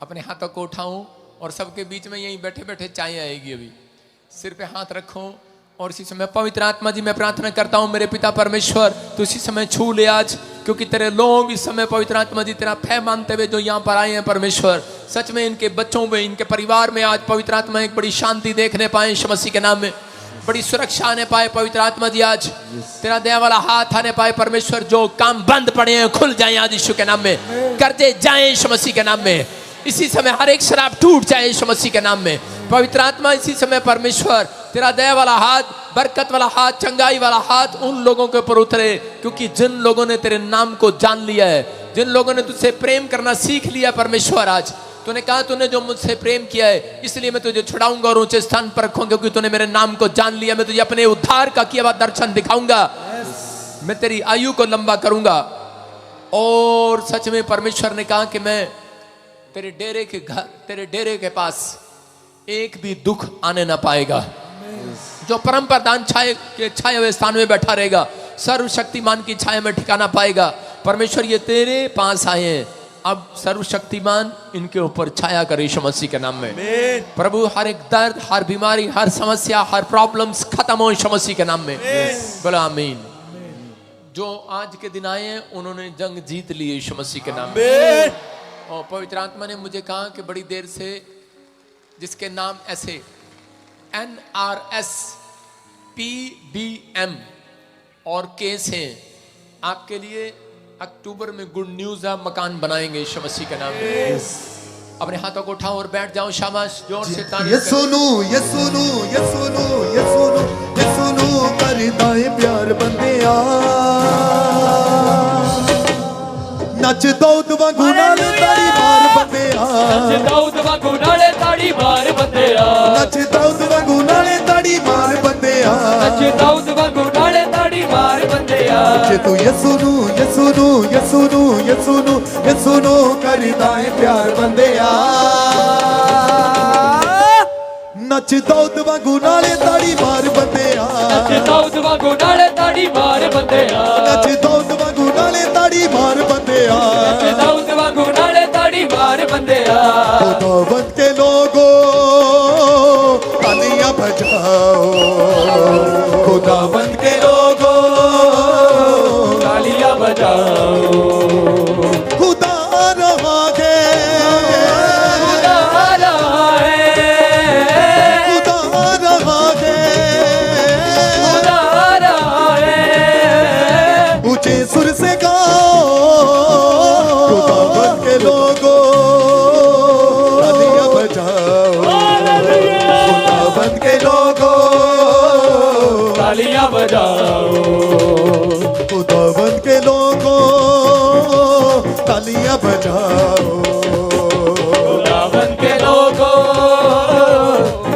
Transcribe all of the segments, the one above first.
अपने हाथों को उठाऊं और सबके बीच में यहीं बैठे बैठे चाय आएगी। अभी सिर पे हाथ रखो और इसी समय पवित्र आत्मा जी मैं प्रार्थना करता हूं मेरे पिता परमेश्वर तो इसी समय छू ले आज, क्योंकि तेरे लोग इस समय पवित्र आत्मा जी तेरा भय मानते हुए जो यहाँ पर आए हैं परमेश्वर, सच में इनके बच्चों में इनके परिवार में आज पवित्र आत्मा एक बड़ी शांति देखने पाए यीशु मसीह के नाम में, बड़ी सुरक्षा आने पाए पवित्र आत्मा जी आज तेरा दया वाला हाथ आने पाए परमेश्वर। जो काम बंद पड़े हैं खुल जाए आज यीशु के नाम में, करते जाए यीशु मसीह के नाम में। इसी समय हर एक शराब टूट जाए यीशु मसीह के नाम में। पवित्र आत्मा इसी समय परमेश्वर तेरा दया वाला हाथ, बरकत वाला हाथ, चंगाई वाला हाथ उन लोगों के ऊपर उतरे, क्योंकि जिन लोगों ने तेरे नाम को जान लिया है, जिन लोगों ने तुझसे प्रेम करना सीख लिया परमेश्वर, आज तूने कहा तूने जो मुझसे प्रेम किया है इसलिए मैं तुझे छुड़ाऊंगा और ऊंचे स्थान पर रखूंगा, क्योंकि तूने मेरे नाम को जान लिया। मैं तुझे अपने उद्धार का किया हुआ दर्शन दिखाऊंगा, मैं तेरी आयु को लंबा करूंगा। और सच में परमेश्वर ने कहा कि मैं तेरे डेरे के घर, तेरे डेरे के पास एक भी दुख आने ना पाएगा। जो परम प्रधान छाए के छाए हुए स्थान में बैठा रहेगा, सर्वशक्तिमान की छाया में ठिकाना पाएगा। परमेश्वर ये तेरे पास आए हैं, अब सर्वशक्तिमान इनके ऊपर छाया करे यीशु मसीह के नाम में। प्रभु हर एक दर्द, हर बीमारी, हर समस्या, हर प्रॉब्लम्स खत्म हो यीशु मसीह के नाम में। बोलो आमीन। जो आज के दिन आए हैं उन्होंने जंग जीत ली यीशु मसीह के नाम में। और पवित्र आत्मा ने मुझे कहा कि बड़ी देर से जिसके नाम ऐसे NRS PBM और केस हैं, आपके लिए अक्टूबर में गुड न्यूज है, मकान बनाएंगे यीशु मसीह के नाम में। अपने हाथों को उठाओ और बैठ जाओ, शाबाश, जोर से ताली। ये सुनो ये सुनो ये सुनो ये सुनो ये सुनो करदा है प्यार बंदिया, नच दाऊद वांगू नाले ताड़ी मार बंदिया, नच दाऊद वांगू नाले ताड़ी मार बंदिया, नच दाऊद वांगू नाले ताड़ी मार बंदिया, नच दाऊद वांगू नाले ताड़ी मार बंदिया। जे तू ये सुनो ये सुनो ये सुनो ये सुनो ये सुनो करदा है प्यार बंदिया, नच दाऊद वांगू नाले ताड़ी मार बंदिया, नच दाऊद वांगू नाले ताड़ी मार बंदिया, नच दाऊद वांगू नाले ताड़ी मार बंदिया, नच दाऊद वांगू नाले ताड़ी मार बंदिया। खुदावंद के लोगों तालियां बजाओ, खुदावंद के लोगों तालियां बजाओ, खुदा रहा है, खुदा रहा है, खुदा रहा है, खुदा रहा है। ऊंचे सुर से गाओ, खुदावंद के लोगों तालियां बजाओ, खुदावंद के लोगों तालियां बजाओ, खुदावंद के लोगों तालियां बजाओ, खुदावंद के लोगों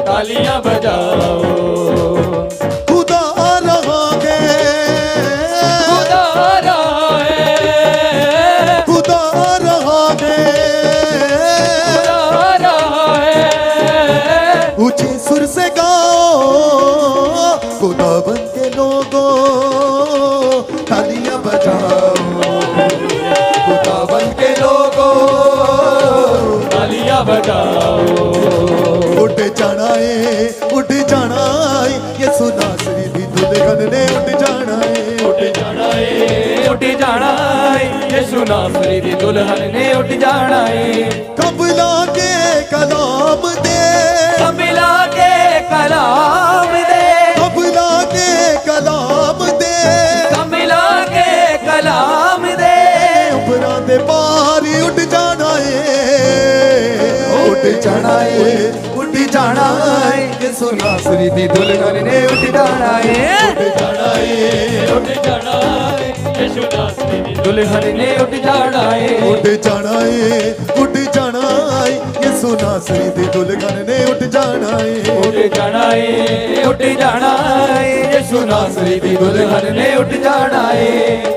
तालियां बजाओ। खुदा रहा है, खुदा रहा है, खुदा रहा है, खुदा रहा है। ऊंचे सुर से गाओ, खुदावंद के लोगों तालियां बजाओ, खुदावंद के लोगों तालियां बजाओ। उठ जाना है, उठ जाना है, यीशु नासरी दी दुल्हन ने उठ जाना है, उठ जाना है, उठ जाना है, यीशु नासरी दी दुल्हन ने उठ जाना है। कबला के कलाम दे, कबिला के कलाम दे, कबला के कलाम दे, कबिला के कलाम दे। उबरा दे पार उठ जाना है, उठ जाना है, उठ जाना है, यीशु नासरी दी दुल्हन ने उठ जाना है, उठ जाना है, उठ जाना है, यीशु नासरी दी दुल्हन ने उठ जाना है। उठ जाना है, उठ जाना है, यीशु नासरी दी दुल्हन ने उठ जाना है, उठ जाना है, उठ जाना है, यीशु नासरी दी दुल्हन ने उठ जाना है।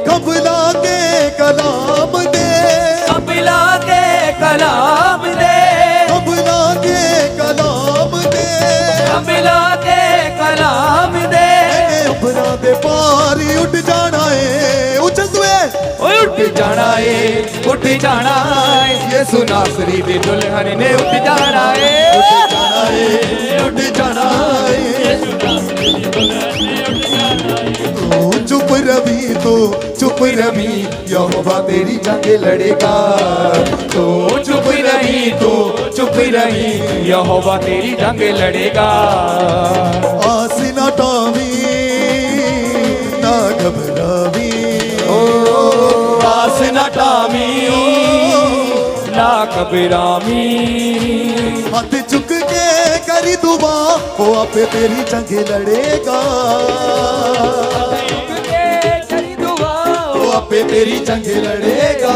कबला के कलाम दे, कबिला के कलाम दे, कबला के कलाम दे, कबिला के कलाम दे। उबरा दे पार उठ जाना है, उठ उठ जाना है, उठ जाना है, यीशु नासरी दी दुल्हन ने उठ जाना है, उठ जाना है, उठ जाना है। तू चुप रवि, तो चुप रवि, यहोवा तेरी जंग लड़ेगा। तो चुप रही, तो चुप रही, यहोवा तेरी जंग लड़ेगा। आस न टावी, ना घबरावी, ओ आस न टामी, ना घबरावी। हाथ चुक के करी दुआ, वो आपे तेरी जंग लड़ेगा। वो आपे तेरी जंग लड़ेगा।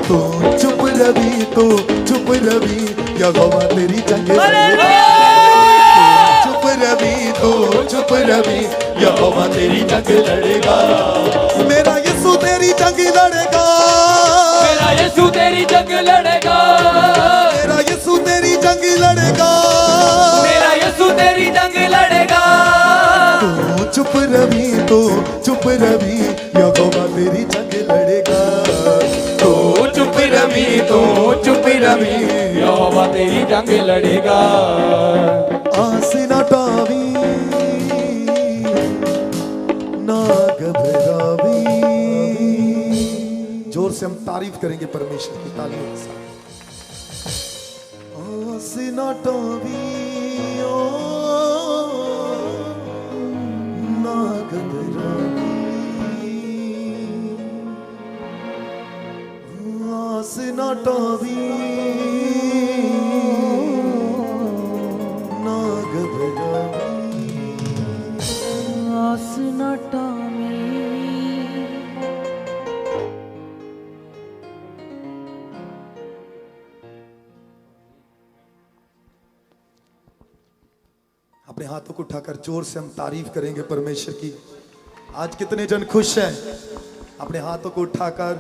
तो चुप रवि, तो चुप रवि, यहोवा तेरी जंग लड़ेगा। चुप रवि, तो चुप रवि, यहोवा तेरी जंग लड़ेगा। मेरा यीशु तेरी जंग लड़ेगा। मेरा यीशु तेरी जंग लड़ेगा। मेरा यीशु तेरी जंग लड़ेगा। मेरा यीशु तेरी जंग लड़ेगा। तो चुप रवि, तो चुप रवि, यहोवा तेरी जंग लड़ेगा। तो चुप रवि, तो चुप रवि, यहोवा तेरी जंग लड़ेगा। आस न टावी, ना घबरावी। जोर से हम तारीफ करेंगे परमेश्वर की तालियों के साथ। आस न टावी, ओ, ना घबरावी। आस न टावी, ना घबरावी। आस न टामी। अपने हाथों को उठाकर जोर से हम तारीफ करेंगे परमेश्वर की। आज कितने जन खुश हैं? अपने हाथों को उठाकर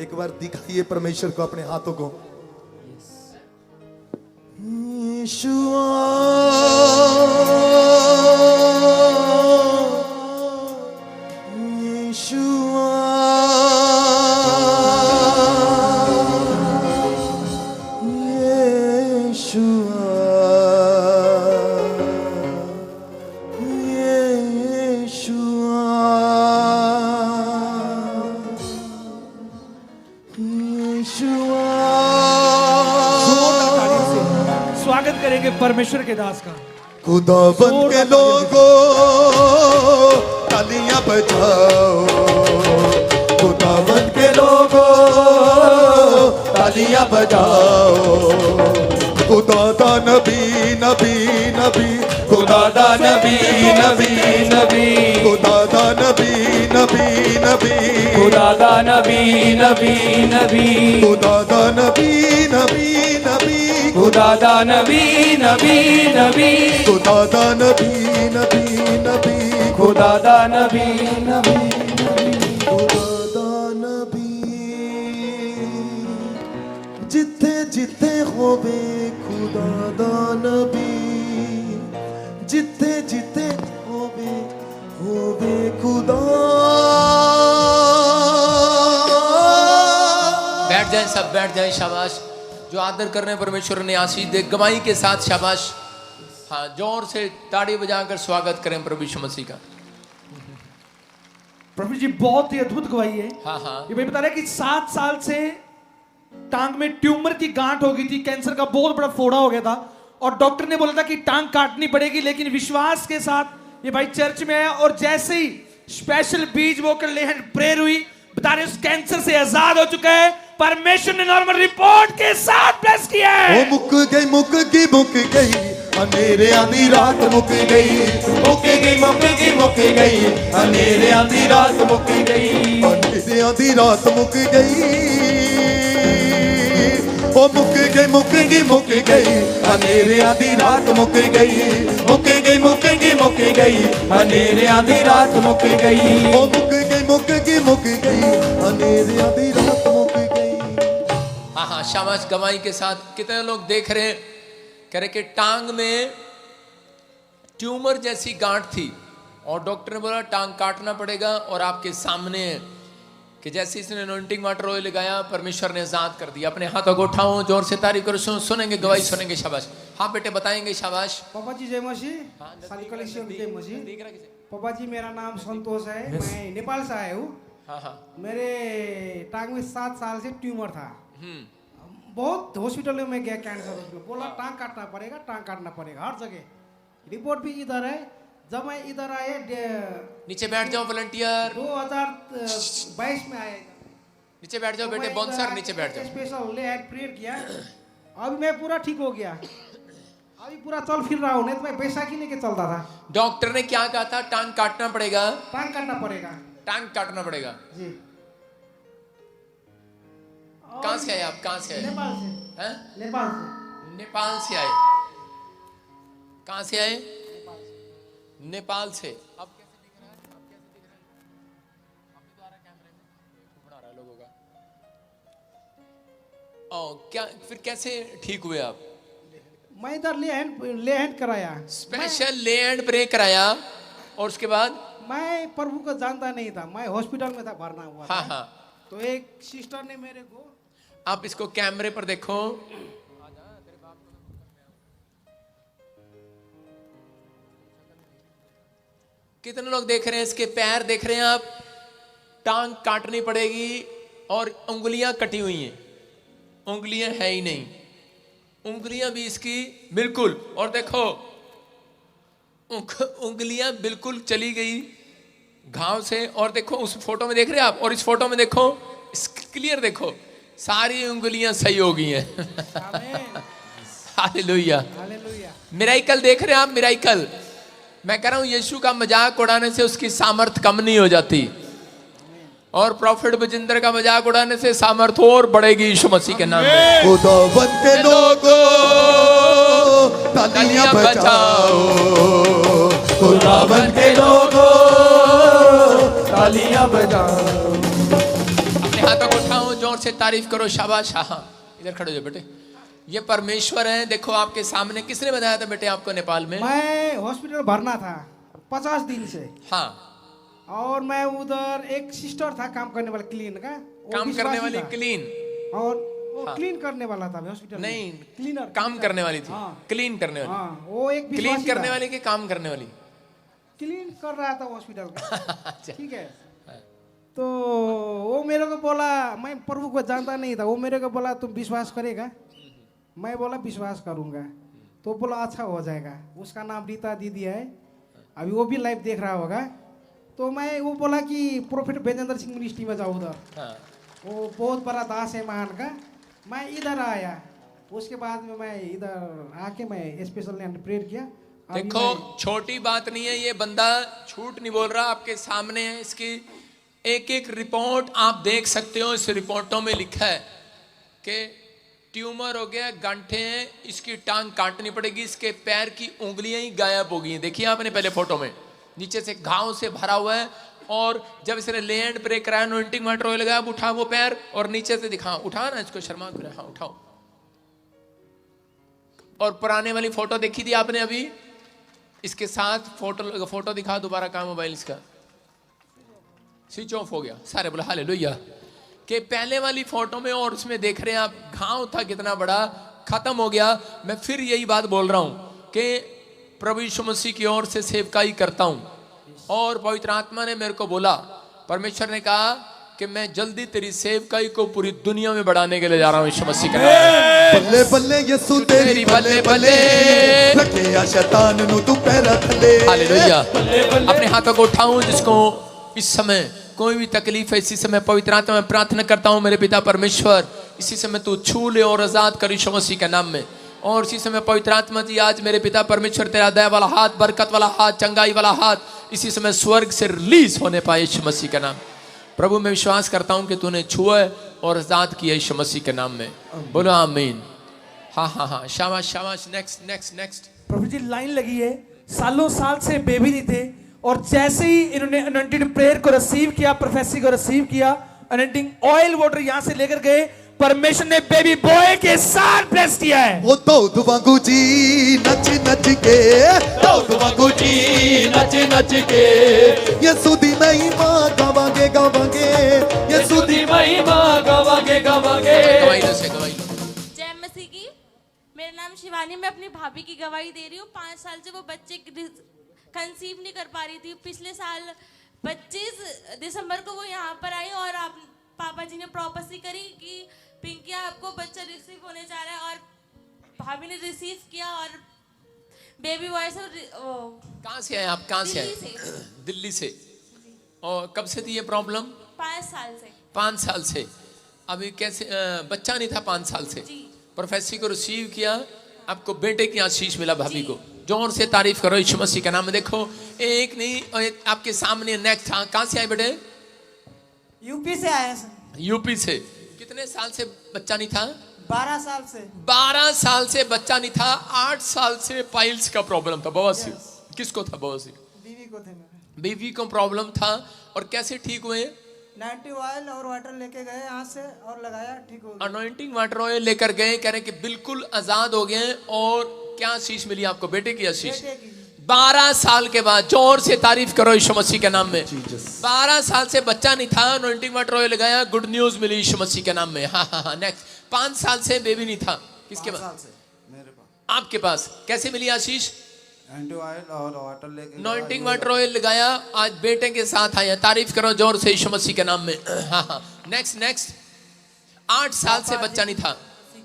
एक बार दिखाइए परमेश्वर को अपने हाथों को। यीशुआ, यीशुआ, स्वागत करेंगे परमेश्वर के दास का। खुदावन के लोगों तालियां बजाओ। खुदावन के लोगों तालियां बजाओ। खुदा दा नबी नबी नबी, खुदा दा नबी नबी नबी, खुदा दा नबी नबी नबी, खुदा दा नबी नबी नबी, खुदा दा नबी नबी नबी, खुदा दा नबी नबी नबी, खुदा दा नबी नबी नबी, खुदा दा नबी नबी। खुदा दा नबी जिथे जिथे होवे। खुदा दा नबी जिथे जिथे होवे, होवे खुदा। बैठ जाएं, सब बैठ जाएं। शाबाश। जो आदर कर रहे हैं परमेश्वर ने आशीष दे गवाही के साथ। शाबाश। हाँ, जोर से ताड़ी बजाकर स्वागत करें प्रभु यीशु मसीह का। प्रभु जी बहुत ही अद्भुत गवाही है। हाँ हाँ। ये भाई बता रहे कि 7 साल से टांग में ट्यूमर की गांठ हो गई थी, कैंसर का बहुत बड़ा फोड़ा हो गया था और डॉक्टर ने बोला था कि टांग काटनी पड़ेगी, लेकिन विश्वास के साथ ये भाई चर्च में आया और जैसे ही स्पेशल बीज बोकर लेहन प्रेयर हुई, बता रहे उस कैंसर से आजाद हो चुका है। परमेश्वर ने नॉर्मल रिपोर्ट के साथ ब्लेस किया है। ओ मुक गई अंधेरे आधी रात मुक गई, मुक गई मुक गई मुक गई, अंधेरे आधी रात मुक गई, अंधेरे आधी रात मुक गई। ओ मुक गई मुक गई मुक गई, अंधेरे आधी रात मुक गई, मुक गई मुक गई मुक गई, अंधेरे आधी रात मुक गई, ओ मुक गई मुक गई मुक गई, अंधेरे आधी रात मुक गई। हाँ हाँ, शाबाश। गवाही के साथ। कितने लोग देख रहे हैं, कह रहे कि टांग में ट्यूमर जैसी गांठ थी और डॉक्टर ने बोला टांग काटना पड़ेगा और आपके सामने कि जैसे इसने अनॉइंटिंग वाटर ऑयल लगाया परमेश्वर ने आजाद कर दिया। अपने हाथों को उठाओ, जोर से तारीफ करो, सुनेंगे गवाही, सुनेंगे। शाबाश। हाँ बेटे बताएंगे। शाबाश। पापा जी जय मसीह। साली कलेक्शन जय मसीह। पापा जी मेरा नाम संतोष है। मैं नेपाल से आया हूँ। हाँ हाँ। मेरे टांग में 7 साल से ट्यूमर था। बहुत हॉस्पिटल में गया, कैंसर हॉस्पिटल, बोला टांग काटना पड़ेगा, टांग काटना पड़ेगा, हर जगह। रिपोर्ट भी इधर है। जब मैं इधर आया नीचे बैठ जाओ वॉलंटियर। 2022 में आया। नीचे बैठ जाओ बेटे। बॉन्सर नीचे बैठ जाओ। स्पेशल ले एंड प्रेयर किया। अभी मैं पूरा ठीक हो गया। अभी पूरा चल फिर रहा हूँ, नहीं तो मैं बैसाखी लेके चलता था। डॉक्टर ने क्या कहा था? टांग काटना पड़ेगा। टांग काटना पड़ेगा। टांग काटना पड़ेगा जी। कहाँ से आए आप? कहाँ से आए? नेपाल से। हैं? नेपाल से। नेपाल से आए। कहाँ से आए? नेपाल से। अब कैसे दिख रहा है? अब कैसे दिख रहा है? अब भी तो आ रहा है कैमरे में, बना रहा है लोगों का। ओ क्या फिर कैसे ठीक हुए आप? मैं इधर ले हैंड कराया। स्पेशल ले एंड प्रे कराया और उसके बाद मैं प्रभु को जानता नहीं था। मैं हॉस्पिटल में था, भरना हुआ था। हाँ हाँ। तो एक सिस्टर ने मेरे को, आप इसको कैमरे पर देखो। कितने लोग देख रहे हैं? इसके पैर देख रहे हैं आप? टांग काटनी पड़ेगी और उंगलियां कटी हुई हैं, उंगलियां है ही नहीं, उंगलियां भी इसकी बिल्कुल। और देखो उंगलियां बिल्कुल चली गई घाव से। और देखो उस फोटो में देख रहे हैं आप, और इस फोटो में देखो, क्लियर देखो, सारी उंगलियां सही हो गई हैं। हालेलुया। हालेलुया। मिराइकल देख रहे हैं आप? मिराइकल। मैं कह रहा हूं यीशु का मजाक उड़ाने से उसकी सामर्थ कम नहीं हो जाती, और प्रॉफिट बजिंदर का मजाक उड़ाने से सामर्थ और बढ़ेगी यीशु मसीह के नाम में। खुदावन के लोगों तालियां बजाओ, खुदावन के लोगों तालियां बजाओ। अपने हाथों को उठाओ, जोर से तारीफ करो। शाबाश। हाँ इधर खड़े हो जाओ बेटे। ये परमेश्वर है। देखो आपके सामने। किसने बताया था बेटे आपको नेपाल में? मैं हॉस्पिटल भरना था 50 दिन से। हाँ। और मैं उधर एक सिस्टर था काम करने वाला, क्लीन का, वो काम करने विश्वासी वाली था। क्लीन? और वो हाँ। क्लीन करने वाला था हॉस्पिटल में। नहीं, क्लीनर काम करने वाली थी। हाँ। क्लीन करने वाली। हाँ, वो एक क्लीन विश्वासी करने था। वाली के काम करने वाली? क्लीन कर रहा था हॉस्पिटल का। अच्छा। ठीक है। तो वो मेरे को बोला, मैं प्रभु को जानता नहीं था, वो मेरे को बोला तुम विश्वास करेगा? मैं बोला विश्वास करूंगा। तो बोला अच्छा हो जाएगा। उसका नाम रीता दीदी है, अभी वो भी लाइव देख रहा होगा। तो मैं वो बोला कि प्रोफेट बेजेंद्र सिंह मिनिस्ट्री में जाओ उधर। हाँ। वो बहुत बड़ा दास है महान का। मैं इधर आया, उसके बाद में मैं इधर आके मैं स्पेशल ने प्रेयर किया। अभी देखो मैं- छोटी बात नहीं है, ये बंदा झूठ नहीं बोल रहा, आपके सामने है। इसकी एक एक रिपोर्ट आप देख सकते हो। इस रिपोर्टों में लिखा है कि ट्यूमर हो गया, गांठे हैं, इसकी टांग काटनी पड़ेगी, इसके पैर की उंगलियां ही गायब हो गई हैं। देखिए आपने पहले फोटो में, नीचे से घाव से भरा हुआ है। और जब इसने ले एंड प्रे कराया, अनॉइंटिंग वाटर ऑयल लगाया, अब उठा वो पैर और नीचे से दिखा, उठा ना इसको, शर्मा कर। हाँ उठाओ। और पुराने वाली फोटो देखी थी आपने अभी, इसके साथ फोटो दिखा दोबारा। कहाँ मोबाइल इसका? स्विच ऑफ हो गया। सारे बोले हालेलुया। कि पहले वाली फोटो में और उसमें देख रहे हैं आप, घाव था कितना बड़ा, खत्म हो गया। मैं फिर यही बात बोल रहा हूं कि प्रभु यीशु मसीह की ओर से सेवकाई करता हूं, और पवित्र आत्मा ने मेरे को बोला, परमेश्वर ने कहा कि मैं जल्दी तेरी सेवकाई को पूरी दुनिया में बढ़ाने के लिए जा रहा हूं यीशु मसीह के नाम में। बल्ले बल्ले यीशु तेरी बल्ले बल्ले, रखे आ शैतान नु तू पैर थले। हालेलुया। अपने हाथों को उठाऊं जिसको इस समय कोई भी तकलीफ है, इसी समय पवित्र आत्मा में प्रार्थना करता हूं, मेरे पिता परमेश्वर इसी समय तू छू ले और आजाद कर यीशु मसीह के नाम में। और इसी समय पवित्र आत्मा जी आज मेरे पिता परमेश्वर तेरा दया वाला हाथ, बरकत वाला हाथ, चंगाई वाला हाथ इसी समय स्वर्ग से रिलीज होने पाए यीशु मसीह का नाम। प्रभु मैं विश्वास करता हूं कि तूने छुआ और आजाद किया यीशु मसीह के नाम में। बोलो आमीन। हाँ हाँ हाँ, शाबाश शाबाश। Next next next. Prabhu ji line लगी है, सालों साल से बेबी नहीं थे, और जैसे ही इन्होंने अनॉइंटेड प्रेयर को रिसीव किया, प्रोफेसी को रिसीव किया, अनॉइंटिंग ऑयल वाटर यहां से लेकर गए, परमेश्वर ने बेबी बॉय के साथ ब्लेस किया है। ओ तो वांगू जी नच नच के, तो वांगू जी नच नच के, यीशु दी महिमा गावांगे गावांगे, यीशु मेरा नाम शिवानी, मैं अपनी भाभी की गवाही दे रही हूँ। 5 साल से वो बच्चे कंसीव नहीं कर पा रही थी। पिछले साल 25 दिसंबर को वो यहाँ पर आई और आप पापा जी ने प्रॉपर्सी करी कि पिंकी आपको बच्चा रिसीव होने जा रहा है, और भाभी ने रिसीव किया और बेबी बॉय से कहाँ से आए आप? कहाँ से आए? दिल्ली से। और कब से थी ये प्रॉब्लम? 5 साल से। 5 साल से। अभी कैसे बच्चा नहीं था 5 साल से? जी। प्रोफेसी को रिसीव किया, आपको बेटे की आशीष मिला भाभी को। जोर से तारीफ करो यीशु मसीह का नाम में। देखो एक नहीं और एक आपके सामने नेक्स्ट था। कहाँ से आए बेटे? यूपी से आए सर। यूपी से। कितने साल से बच्चा नहीं था? 12 साल से। 12 साल से बच्चा नहीं था। 8 साल से पाइल्स का प्रॉब्लम था, बवासीर। किसको था बवासीर? बीवी को थे मेरे। बीवी को प्रॉब्लम था। और कैसे ठीक हुए? 90 ऑयल और वाटर लेके गए यहाँ से और लगाया, ठीक हो गया। अनॉइंटिंग वाटर ऑयल लेकर गए, कह रहे कि बिल्कुल आजाद हो गए। और क्या आशीष मिली आपको? बेटे की आशीष। 12 साल के बाद जोर से तारीफ करो यीशु मसीह के नाम में। 12 साल से बच्चा नहीं था, अनॉइंटिंग वाटर ऑयल लगाया, गुड न्यूज मिली यीशु मसीह के नाम में। हाँ हाँ हाँ। नेक्स्ट। 5 साल से बेबी नहीं था। किसके पास? मेरे पास। आपके पास। कैसे मिली आशीष? एंटी ऑयल और वाटर लेके अनॉइंटिंग वाटर ऑयल लगाया, आज बेटे के साथ आया। तारीफ करो जोर से यीशु मसीह के नाम में। हाँ हाँ। Next next. 8 साल से बच्चा नहीं था।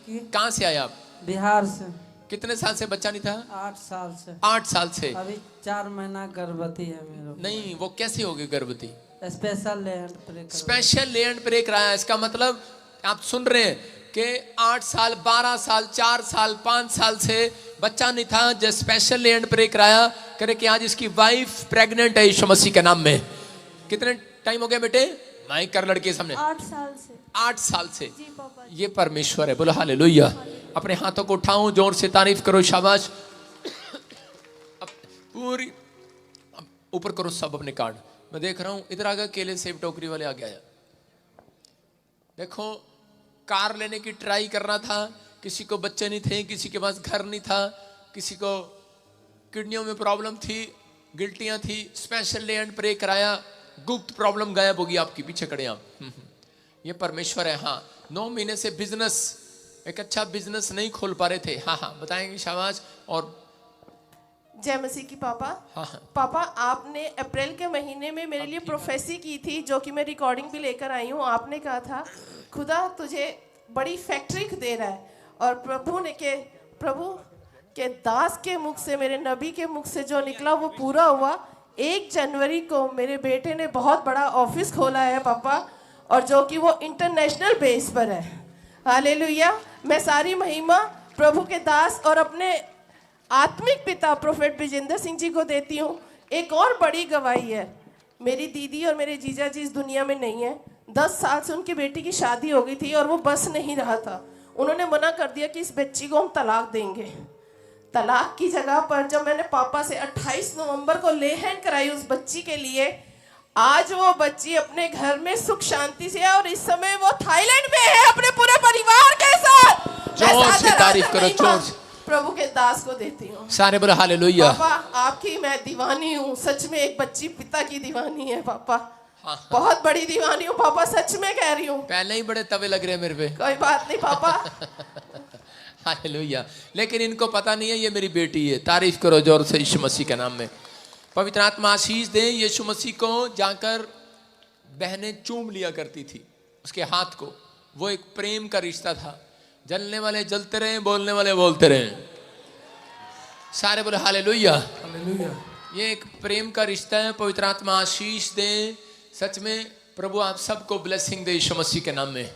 कहाँ से आए आप? बिहार से। कितने साल से बच्चा नहीं था? 8 साल से। 8 साल से। अभी 4 महीना गर्भवती है मेरे। नहीं, वो कैसे हो गई गर्भवती? Special land pray. Special land pray कराया। इसका मतलब आप सुन रहे हैं कि 8 साल, 12 साल, 4 साल, 5 साल से बच्चा नहीं था। जो स्पेशल लैंड प्रे कराया, करे कि आज इसकी वाइफ प्रेग्नेंट है यीशु मसीह के नाम में। कितने टाइम हो गया बेटे? माइक कर लड़के सामने। 8 साल से। 8 साल से। जी पापा। ये परमेश्वर है। बोलो हालेलुया। अपने हाथों को उठाओ, जोर से तारीफ करो, शाबाश। अब पूरी ऊपर करो सब अपने कार्ड। मैं देख रहा हूं इधर आगे केले सेब टोकरी वाले आ गया। देखो कार लेने की ट्राई कर रहा था, किसी को बच्चे नहीं थे, किसी के पास घर नहीं था, किसी को किडनियों में प्रॉब्लम थी, गिल्टियां थी। स्पेशल लैंड प्रे कराया, गुप्त प्रॉब्लम गायब होगी आपकी। पीछे खड़े आप। ये परमेश्वर है। हाँ। 9 महीने से बिजनेस, एक अच्छा बिजनेस नहीं खोल पा रहे थे। हाँ हाँ बताएंगे शाबाश। और जय मसीह की पापा। हाँ हाँ। पापा आपने अप्रैल के महीने में मेरे लिए प्रोफेसी की थी, जो कि मैं रिकॉर्डिंग भी लेकर आई हूँ। आपने कहा था खुदा तुझे बड़ी फैक्ट्री दे रहा है, और प्रभु के दास के मुख से, मेरे नबी के मुख से जो निकला वो पूरा हुआ। 1 जनवरी को मेरे बेटे ने बहुत बड़ा ऑफिस खोला है पापा, और जो कि वो इंटरनेशनल बेस पर है। हालेलुया। मैं सारी महिमा प्रभु के दास और अपने आत्मिक पिता प्रोफेट विजेंद्र सिंह जी को देती हूँ। एक और बड़ी गवाही है, मेरी दीदी और मेरे जीजा जी इस दुनिया में नहीं है। 10 साल से उनकी बेटी की शादी हो गई थी और वो बस नहीं रहा था। उन्होंने मना कर दिया कि इस बच्ची को हम तलाक देंगे। तलाक की जगह पर जब मैंने पापा से 28 नवंबर को ले हैंड कराई उस बच्ची के लिए, आज वो बच्ची अपने घर में सुख शांति से है, और इस समय वो थाईलैंड में है अपने पूरे परिवार के साथ। जोर से तारीफ करो, जोर से। प्रभु के दास को देती हूँ। सारे बोलो हालेलुया। पापा आपकी मैं दीवानी हूँ, सच में एक बच्ची पिता की दीवानी है पापा। हाँ, हाँ। बहुत बड़ी दीवानी हूँ पापा, सच में कह रही हूँ। पहले ही बड़े तवे लग रहे हैं मेरे पे। कोई बात नहीं पापा। हालेलुया। लेकिन इनको पता नहीं है ये मेरी बेटी है। तारीफ करो जोर से यीशु मसीह के नाम में। पवित्र आत्मा आशीष दे। यीशु मसीह को जाकर बहनें चूम लिया करती थी उसके हाथ को। वो एक प्रेम का रिश्ता था। जलने वाले जलते रहे, बोलने वाले बोलते रहे। सारे बोले हालेलुया। ये एक प्रेम का रिश्ता है। पवित्र आत्मा आशीष दे। सच में प्रभु आप सबको ब्लेसिंग दे यीशु मसीह के नाम में।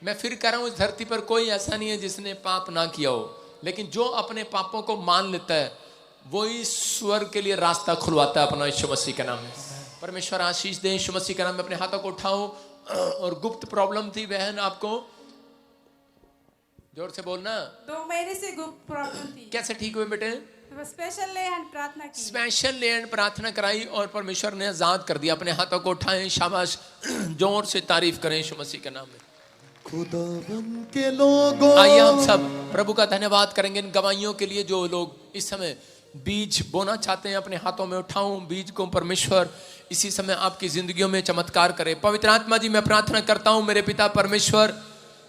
मैं फिर कह रहा हूँ, इस धरती पर कोई ऐसा नहीं है जिसने पाप ना किया हो, लेकिन जो अपने पापों को मान लेता है वही स्वर्ग के लिए रास्ता खुलवाता है अपना यीशु मसीह के नाम में। परमेश्वर आशीष दे यीशु मसीह के नाम में। अपने हाथों को उठाओ। और गुप्त प्रॉब्लम थी बहन आपको, जोर से बोलना। 2 महीने से गुप्त प्रॉब्लम थी। कैसे ठीक हुए बेटे? स्पेशल लैंड प्रार्थना की। स्पेशल लैंड प्रार्थना कराई और परमेश्वर ने आजाद कर दिया। अपने हाथों को उठाएं, शाबाश। जोर से तारीफ करें यीशु मसीह के नाम में। खुदावन के लोगों, आइए हम सब प्रभु का धन्यवाद करेंगे इन गवाहियों के लिए। जो लोग इस समय बीज बोना चाहते हैं, अपने हाथों में उठाऊं बीज को। परमेश्वर इसी समय आपकी जिंदगियों में चमत्कार करे। पवित्र आत्मा जी मैं प्रार्थना करता हूं मेरे पिता परमेश्वर,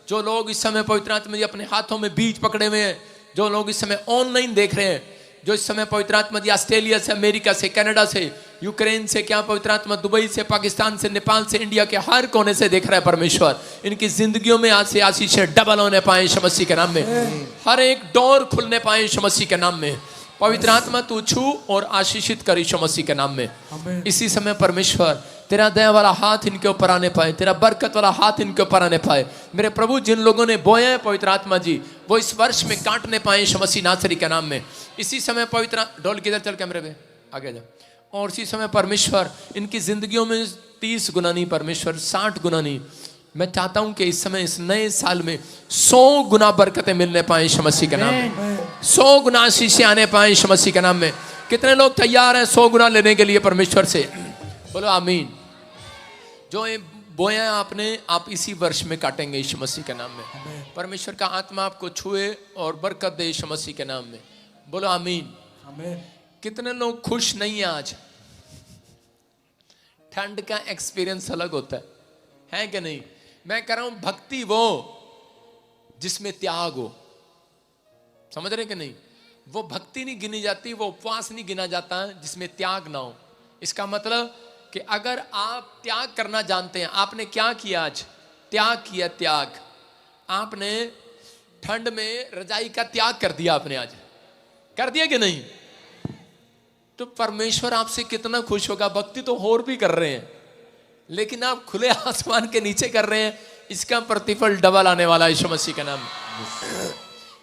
जो लोग इस समय पवित्र आत्मा जी अपने हाथों में बीज पकड़े हुए हैं, जो लोग इस समय ऑनलाइन देख रहे हैं, जो इस समय पवित्र आत्मा जी ऑस्ट्रेलिया से, अमेरिका से, कनाडा से, यूक्रेन से, क्या पवित्र आत्मा दुबई से, पाकिस्तान से, नेपाल से, इंडिया के हर कोने से देख रहा है परमेश्वर, इनकी जिंदगियों में आज से आशीषें डबल होने पाए यीशु मसीह के नाम में। हर एक डोर खुलने पाए यीशु मसीह के नाम में। पवित्र आत्मा तू छू और आशीषित कर यीशु मसीह के नाम में। इसी समय परमेश्वर तेरा दया वाला हाथ इनके ऊपर आने पाए, तेरा बरकत वाला हाथ इनके ऊपर आने पाए। मेरे प्रभु, जिन लोगों ने बोया है पवित्र आत्मा जी, वो इस वर्ष में काटने पाए यीशु मसीह नासरी के नाम में। इसी समय पवित्र ढोल किधर, चल कैमरे पे आगे जा। और इसी समय परमेश्वर इनकी जिंदगियों में 30 गुना नहीं परमेश्वर, 60 गुना नहीं, मैं चाहता हूं कि इस समय इस नए साल में 100 गुना बरकतें मिलने पाए यीशु मसीह के नाम में। 100 गुना आशीषें आने पाए यीशु मसीह के नाम में। कितने लोग तैयार हैं 100 गुना लेने के लिए परमेश्वर से? बोलो आमीन। जो ये बोया है आपने, आप इसी वर्ष में काटेंगे यीशु मसीह के नाम में। परमेश्वर का आत्मा आपको छुए और बरकत दे यीशु मसीह के नाम में। बोलो आमीन। कितने लोग खुश नहीं है आज? ठंड का एक्सपीरियंस अलग होता है कि नहीं? मैं कह रहा हूं भक्ति वो जिसमें त्याग हो, समझ रहे कि नहीं? वो भक्ति नहीं गिनी जाती, वो उपवास नहीं गिना जाता जिसमें त्याग ना हो। इसका मतलब कि अगर आप त्याग करना जानते हैं, आपने क्या किया आज? त्याग किया, त्याग। आपने ठंड में रजाई का त्याग कर दिया, आपने आज कर दिया कि नहीं? तो परमेश्वर आपसे कितना खुश होगा। भक्ति तो और भी कर रहे हैं, लेकिन आप खुले आसमान के नीचे कर रहे हैं, इसका प्रतिफल डबल आने वाला है यीशु मसीह का नाम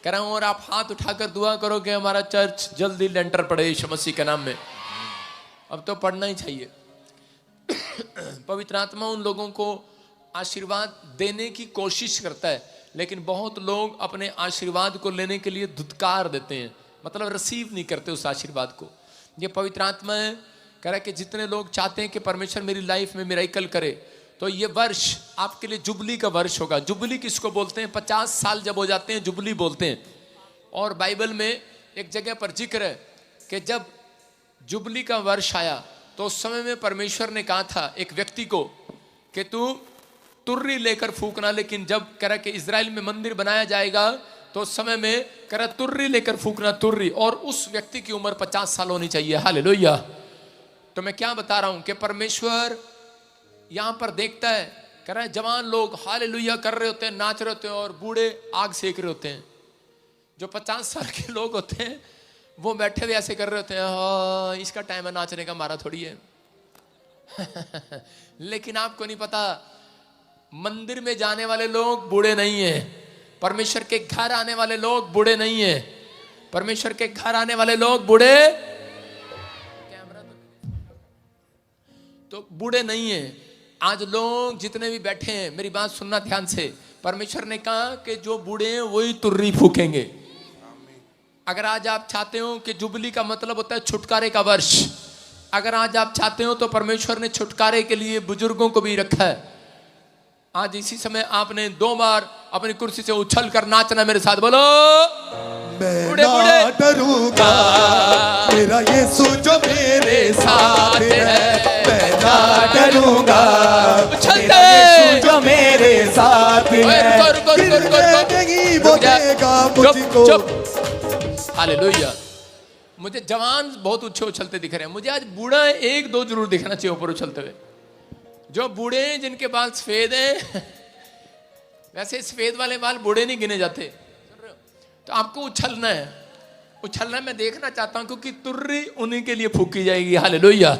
कह रहा हूं। और आप हाथ उठाकर दुआ करो कि हमारा चर्च जल्दी लेंटर पड़े यीशु मसीह के नाम में। अब तो पढ़ना ही चाहिए। पवित्र आत्मा उन लोगों को आशीर्वाद देने की कोशिश करता है, लेकिन बहुत लोग अपने आशीर्वाद को लेने के लिए धुतकार देते हैं, मतलब रिसीव नहीं करते उस आशीर्वाद को। ये पवित्र आत्मा है, कह रहा है कि जितने लोग चाहते हैं कि परमेश्वर मेरी लाइफ में मिरेकल करे, तो ये वर्ष आपके लिए जुबली का वर्ष होगा। जुबली किसको बोलते हैं? 50 साल जब हो जाते हैं जुबली बोलते हैं। और बाइबल में एक जगह पर जिक्र है कि जब जुबली का वर्ष आया तो उस समय में परमेश्वर ने कहा था एक व्यक्ति को कि तू तुर्री लेकर फूकना, लेकिन जब कह रहा कि इजराइल में मंदिर बनाया जाएगा तो उस समय में कह रहा तुर्री लेकर फूकना, तुर्री। और उस व्यक्ति की उम्र 50 साल होनी चाहिए। हालेलुया। तो मैं क्या बता रहा हूं कि परमेश्वर यहां पर देखता है, कह रहा है जवान लोग हालेलुया कर रहे होते हैं, नाच रहे होते हैं, और बूढ़े आग सेक रहे होते हैं। जो 50 साल के लोग होते हैं वो बैठे हुए ऐसे कर रहे होते हैं, हाँ इसका टाइम है नाचने का, हमारा थोड़ी है। लेकिन आपको नहीं पता, मंदिर में जाने वाले लोग बूढ़े नहीं है, परमेश्वर के घर आने वाले लोग बूढ़े नहीं है। परमेश्वर के घर आने वाले लोग बूढ़े तो बूढ़े नहीं है। आज लोग जितने भी बैठे हैं, मेरी बात सुनना ध्यान से, परमेश्वर ने कहा कि जो बूढ़े हैं वही तुर्री फूकेंगे। अगर आज आप चाहते हो कि जुबली का मतलब होता है छुटकारे का वर्ष, अगर आज आप चाहते हो तो परमेश्वर ने छुटकारे के लिए बुजुर्गों को भी रखा है। आज इसी समय आपने 2 बार अपनी कुर्सी से उछल कर नाचना मेरे साथ। बोलो मैं ना डरूंगा, मेरा यीशु जो मेरे साथ है। मैं ना डरूंगा, मेरा यीशु जो मेरे साथ है। नहीं बोलेगा मुझको। हालेलुया। मुझे जवान बहुत ऊंचे उछलते दिख रहे हैं, मुझे आज बूढ़ा 1-2 जरूर दिखना चाहिए ऊपर उछलते हुए। जो बूढ़े हैं जिनके बाल सफेद हैं, वैसे सफेद वाले बाल बूढ़े नहीं गिने जाते, तो आपको उछलना है। उछलना मैं देखना चाहता हूं, क्योंकि तुर्री उन्हीं के लिए फूकी जाएगी। हालेलुया।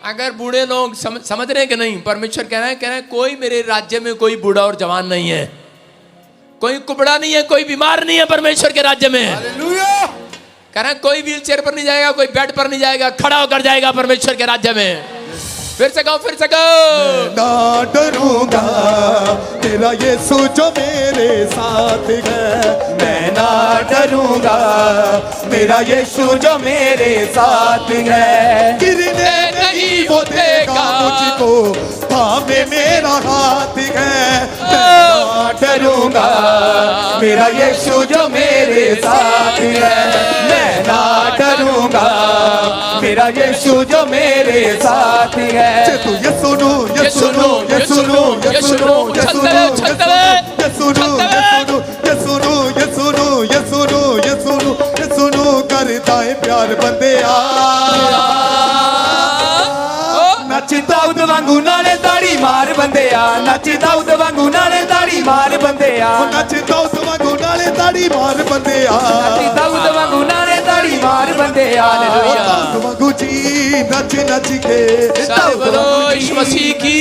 अगर बूढ़े लोग समझ रहे हैं कि नहीं, परमेश्वर कह रहा है कोई मेरे राज्य में कोई बूढ़ा और जवान नहीं है, कोई कुबड़ा नहीं है, कोई बीमार नहीं है परमेश्वर के राज्य में। हालेलुया। कह रहा है कोई व्हील चेयर पर नहीं जाएगा, कोई बेड पर नहीं जाएगा, खड़ा होकर जाएगा परमेश्वर के राज्य में। फिर से कहो, फिर से कहो। ना डरूंगा, तेरा यीशु जो मेरे साथ है। मैं ना डरूंगा, मेरा यीशु जो मेरे साथ है। गिरने नहीं वो देगा मुझको, थामे मेरा हाथ है। मैं ना डरूंगा, मेरा यीशु जो मेरे साथ है। मैं ना डरूंगा, मेरा यीशु जो मेरे साथ है। ये सुनो, ये सुनो, ये सुनो, ये सुनो, ये सुनो, ये सुनो, ये सुनो, ये सुनो, ये सुनो, ये सुनो, ये सुनो, ये सुनो, जाए प्यार बंदे नच दाऊद वांगू नाले ताड़ी मार बंदे नच दाऊद वांगू नाले ताड़ी मार बंदे नच दाऊद वांगू नाले ताड़ी मार बंदे नच दाऊद वांगू नाले ताड़ी मार बंदे दाऊद वांगू जी नच नच के सारे बोलो यीशु मसीह की।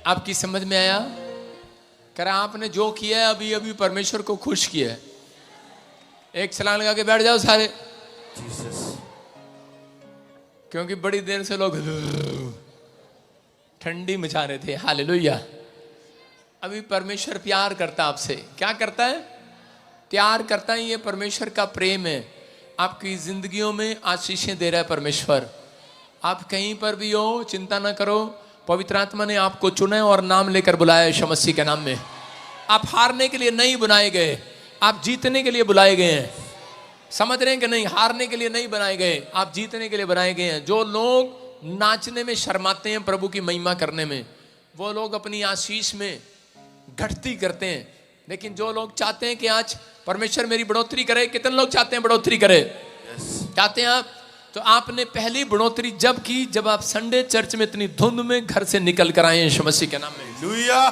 आपकी समझ में आया? कह रहा आपने जो किया है अभी अभी परमेश्वर को खुश किया है। एक छलांग लगा के बैठ जाओ सारे, क्योंकि बड़ी देर से लोग ठंडी मचा रहे थे। हालेलुया। अभी परमेश्वर प्यार करता आपसे। क्या करता है? प्यार करता है। ये परमेश्वर का प्रेम है। आपकी जिंदगियों में आशीषें दे रहा है परमेश्वर। आप कहीं पर भी हो, चिंता ना करो। पवित्र आत्मा ने आपको चुना है और नाम लेकर बुलाया है यीशु मसीह के नाम में। आप हारने के लिए नहीं बुलाए गए, आप जीतने के लिए बुलाए गए हैं। समझ रहे हैं कि नहीं? हारने के लिए नहीं बनाए गए, आप जीतने के लिए बनाए गए हैं। जो लोग नाचने में शर्माते हैं प्रभु की महिमा करने में, वो लोग अपनी आशीष में घटती करते हैं। लेकिन जो लोग चाहते हैं कि आज परमेश्वर मेरी बढ़ोतरी करे, कितने लोग चाहते हैं बढ़ोतरी करे? चाहते हैं आप? तो आपने पहली बढ़ोतरी जब की जब आप संडे चर्च में इतनी धुंध में घर से निकल कर आए हैं यीशु मसीह के नाम में। हालेलुया।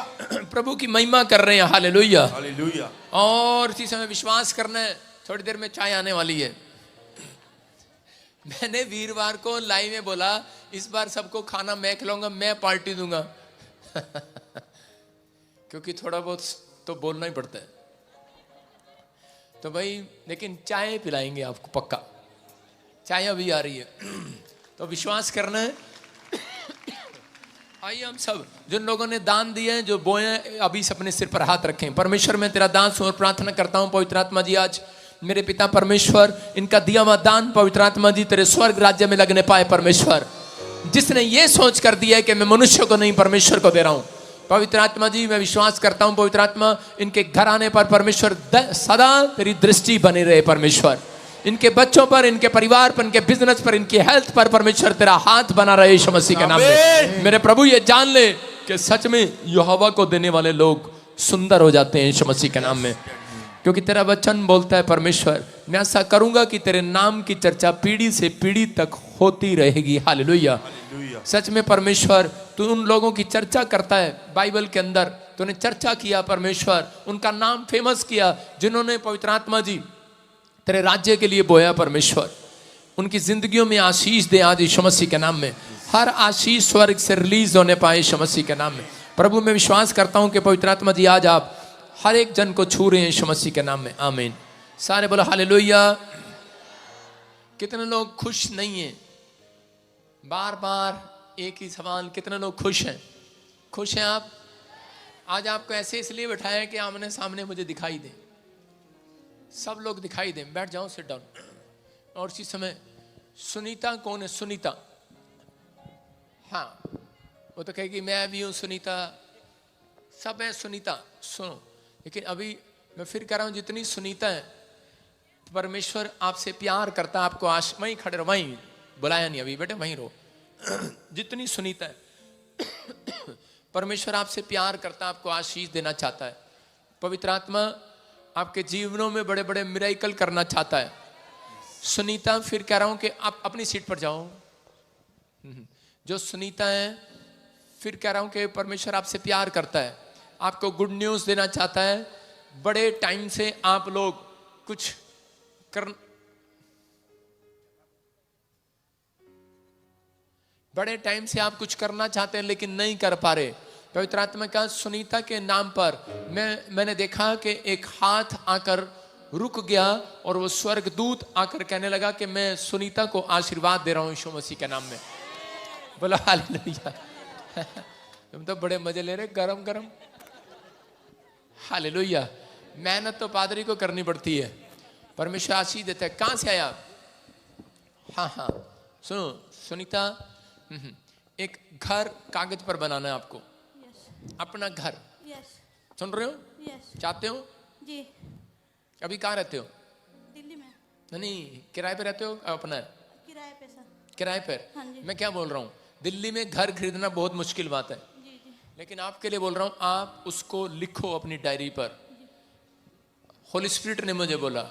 प्रभु की महिमा कर रहे हैं। हालेलुया। हालेलुया। और इसी समय विश्वास करना है, थोड़ी देर में चाय आने वाली है। मैंने वीरवार को लाइव में बोला इस बार सबको खाना मैं खिलाऊंगा, मैं पार्टी दूंगा क्योंकि थोड़ा बहुत तो बोलना ही पड़ता है। तो भाई लेकिन चाय पिलाएंगे आपको पक्का। चाय अभी आ रही है तो विश्वास करना है। आइए हम सब जिन लोगों ने दान दिए हैं, जो बोए हैं, अभी अपने सिर पर हाथ रखें। परमेश्वर मैं तेरा दान सुन और प्रार्थना करता हूं पवित्र आत्मा जी, आज मेरे पिता परमेश्वर इनका दिया हुआ दान पवित्र आत्मा जी तेरे स्वर्ग राज्य में लगने पाए। परमेश्वर जिसने ये सोच कर दिया है कि मैं मनुष्य को नहीं परमेश्वर को दे रहा हूं, पवित्र आत्मा जी मैं विश्वास करता हूं पवित्र आत्मा इनके घर आने पर परमेश्वर सदा तेरी दृष्टि बनी रहे। परमेश्वर इनके बच्चों पर, इनके परिवार पर, इनके बिजनेस पर, इनकी हेल्थ पर परमेश्वर तेरा हाथ बना रहे यीशु मसीह के नाम में। मेरे प्रभु ये जान ले कि सच में यहोवा को देने वाले लोग सुंदर हो जाते हैं यीशु मसीह के नाम में, क्योंकि तेरा वचन बोलता है परमेश्वर मैं ऐसा करूंगा कि तेरे नाम की चर्चा पीढ़ी से पीढ़ी तक होती रहेगी। हालेलुया। सच में परमेश्वर तू उन लोगों की चर्चा करता है बाइबल के अंदर, तूने चर्चा किया परमेश्वर, उनका नाम फेमस किया जिन्होंने पवित्र आत्मा जी तेरे राज्य के लिए बोया। परमेश्वर उनकी जिंदगियों में आशीष दे आज यीशु मसीह के नाम में। हर आशीष स्वर्ग से रिलीज होने पाए यीशु मसीह के नाम में। प्रभु मैं विश्वास करता हूं कि पवित्र आत्मा जी आज आप हर एक जन को छू रहे हैं यीशु मसीह के नाम में। आमीन। सारे बोलो हालेलुया। कितने लोग खुश नहीं हैं? बार बार एक ही सवाल, कितने लोग खुश हैं? खुश हैं आप? आज आपको ऐसे इसलिए बैठाया है कि आमने सामने मुझे दिखाई दे, सब लोग दिखाई दें। बैठ जाओ, सिट डाउन। और इसी समय सुनीता कौन है? सुनीता, हाँ वो तो कहेगी मैं भी हूँ सुनीता, सब है सुनीता। सुनो, लेकिन अभी मैं फिर कह रहा हूँ जितनी सुनीता है परमेश्वर आपसे प्यार करता है। आपको वहीं खड़े रहो, वहीं बुलाया नहीं अभी बेटे, वहीं रहो। जितनी सुनीता है परमेश्वर आपसे प्यार करता है, आपको आशीष देना चाहता है। पवित्र आत्मा आपके जीवनों में बड़े बड़े मिरेकल करना चाहता है। सुनीता फिर कह रहा हूं कि आप अपनी सीट पर जाओ। जो सुनीता है फिर कह रहा हूं कि परमेश्वर आपसे प्यार करता है, आपको गुड न्यूज़ देना चाहता है। बड़े टाइम से आप लोग कुछ बड़े टाइम से आप कुछ करना चाहते हैं लेकिन नहीं कर पा रहे। पवित्र आत्मा का सुनीता के नाम पर मैंने देखा कि एक हाथ आकर रुक गया और वो स्वर्ग दूत आकर कहने लगा कि मैं सुनीता को आशीर्वाद दे रहा हूं यीशु मसीह के नाम में। बोला हालेलुया। तुम तो बड़े मजे ले रहे, गरम गरम। हालेलुया। मेहनत तो पादरी को करनी पड़ती है, परमेश्वर आशीष देता है। कहां से आया? हाँ हाँ सुनो सुनीता, एक घर कागज पर बनाना है आपको। अपना घर। सुन रहे हो? चाहते हो? जी। अभी कहाँ रहते हो? दिल्ली में। नहीं, किराए पे रहते हो? अपना किराए पे सर। किराए पर? हाँ जी। मैं क्या बोल रहा हूँ, दिल्ली में घर खरीदना बहुत मुश्किल बात है। जी जी। लेकिन आपके लिए बोल रहा हूँ, आप उसको लिखो अपनी डायरी पर। होली स्पिरिट ने मुझे बोला